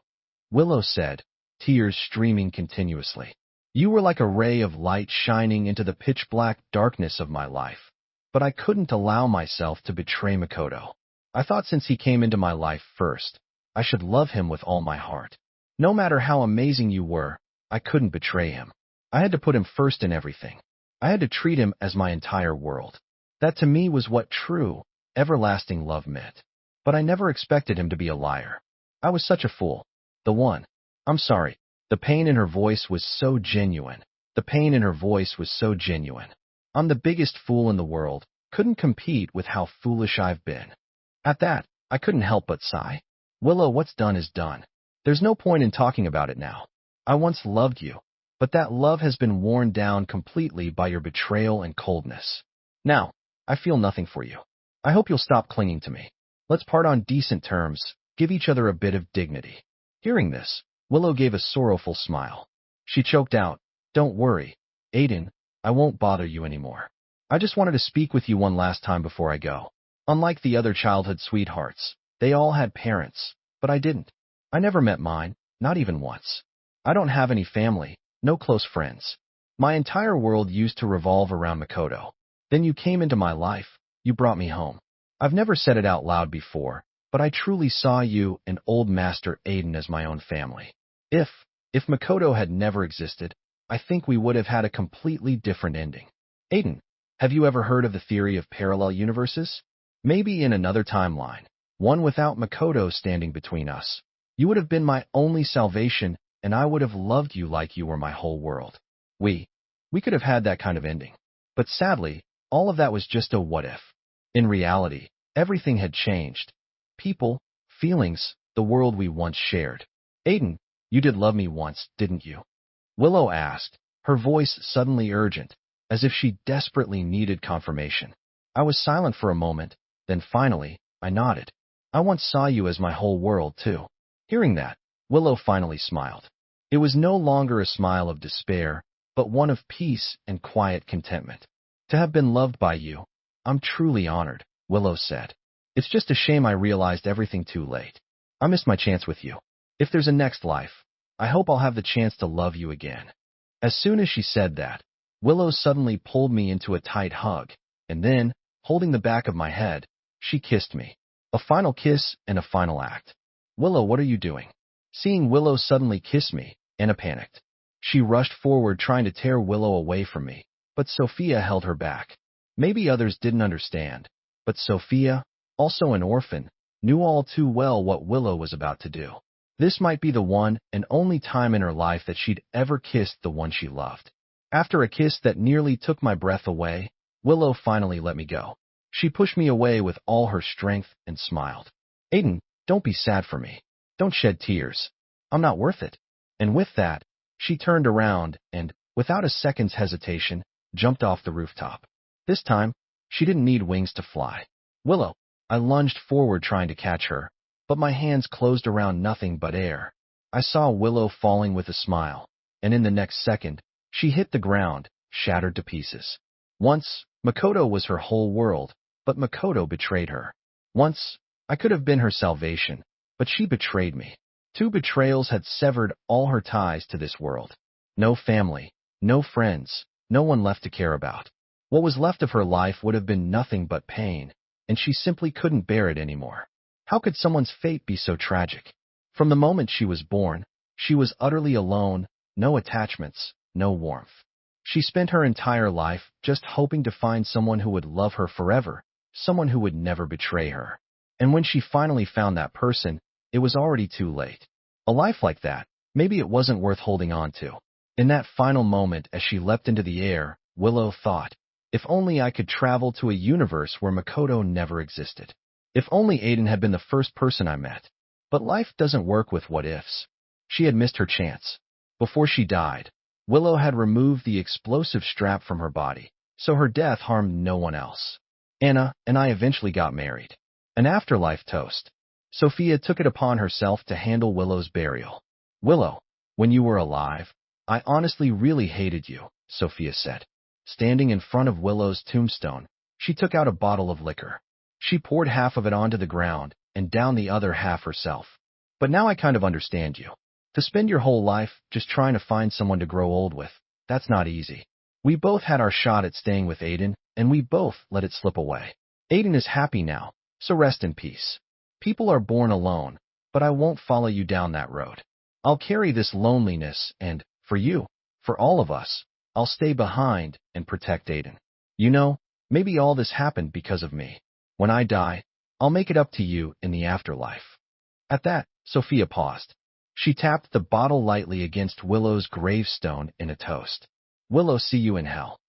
Willow said, tears streaming continuously. You were like a ray of light shining into the pitch-black darkness of my life. But I couldn't allow myself to betray Makoto. I thought since he came into my life first, I should love him with all my heart. No matter how amazing you were, I couldn't betray him. I had to put him first in everything. I had to treat him as my entire world. That to me was what true, everlasting love meant. But I never expected him to be a liar. I was such a fool. The one. I'm sorry. The pain in her voice was so genuine. The pain in her voice was so genuine. I'm the biggest fool in the world. Couldn't compete with how foolish I've been. At that, I couldn't help but sigh. Willow, what's done is done. There's no point in talking about it now. I once loved you, but that love has been worn down completely by your betrayal and coldness. Now, I feel nothing for you. I hope you'll stop clinging to me. Let's part on decent terms, give each other a bit of dignity. Hearing this, Willow gave a sorrowful smile. She choked out, Don't worry, Aiden, I won't bother you anymore. I just wanted to speak with you one last time before I go. Unlike the other childhood sweethearts, they all had parents, but I didn't. I never met mine, not even once. I don't have any family, no close friends. My entire world used to revolve around Makoto. Then you came into my life, you brought me home. I've never said it out loud before, but I truly saw you and old Master Aiden as my own family. If Makoto had never existed, I think we would have had a completely different ending. Aiden, have you ever heard of the theory of parallel universes? Maybe in another timeline, one without Makoto standing between us, you would have been my only salvation, and I would have loved you like you were my whole world. We could have had that kind of ending. But sadly, all of that was just a what-if. In reality, everything had changed. People, feelings, the world we once shared. Aiden, you did love me once, didn't you? Willow asked, her voice suddenly urgent, as if she desperately needed confirmation. I was silent for a moment, then finally, I nodded. I once saw you as my whole world, too. Hearing that, Willow finally smiled. It was no longer a smile of despair, but one of peace and quiet contentment. To have been loved by you, I'm truly honored, Willow said. It's just a shame I realized everything too late. I missed my chance with you. If there's a next life, I hope I'll have the chance to love you again. As soon as she said that, Willow suddenly pulled me into a tight hug, and then, holding the back of my head, she kissed me. A final kiss and a final act. Willow, what are you doing? Seeing Willow suddenly kiss me, Anna panicked. She rushed forward trying to tear Willow away from me, but Sophia held her back. Maybe others didn't understand, but Sophia, also an orphan, knew all too well what Willow was about to do. This might be the one and only time in her life that she'd ever kissed the one she loved. After a kiss that nearly took my breath away, Willow finally let me go. She pushed me away with all her strength and smiled. Aiden, don't be sad for me. Don't shed tears. I'm not worth it. And with that, she turned around and, without a second's hesitation, jumped off the rooftop. This time, she didn't need wings to fly. Willow, I lunged forward trying to catch her, but my hands closed around nothing but air. I saw Willow falling with a smile, and in the next second, she hit the ground, shattered to pieces. Once, Makoto was her whole world, but Makoto betrayed her. Once, I could have been her salvation, but she betrayed me. 2 betrayals had severed all her ties to this world. No family, no friends, no one left to care about. What was left of her life would have been nothing but pain, and she simply couldn't bear it anymore. How could someone's fate be so tragic? From the moment she was born, she was utterly alone, no attachments, no warmth. She spent her entire life just hoping to find someone who would love her forever, someone who would never betray her. And when she finally found that person, it was already too late. A life like that, maybe it wasn't worth holding on to. In that final moment as she leapt into the air, Willow thought, if only I could travel to a universe where Makoto never existed. If only Aiden had been the first person I met. But life doesn't work with what-ifs. She had missed her chance. Before she died, Willow had removed the explosive strap from her body, so her death harmed no one else. Anna and I eventually got married. An afterlife toast. Sophia took it upon herself to handle Willow's burial. Willow, when you were alive, I honestly really hated you, Sophia said. Standing in front of Willow's tombstone, she took out a bottle of liquor. She poured half of it onto the ground and downed the other half herself. But now I kind of understand you. To spend your whole life just trying to find someone to grow old with, that's not easy. We both had our shot at staying with Aiden, and we both let it slip away. Aiden is happy now, so rest in peace. People are born alone, but I won't follow you down that road. I'll carry this loneliness and, for you, for all of us, I'll stay behind and protect Aiden. You know, maybe all this happened because of me. When I die, I'll make it up to you in the afterlife. At that, Sophia paused. She tapped the bottle lightly against Willow's gravestone in a toast. Willow, see you in hell.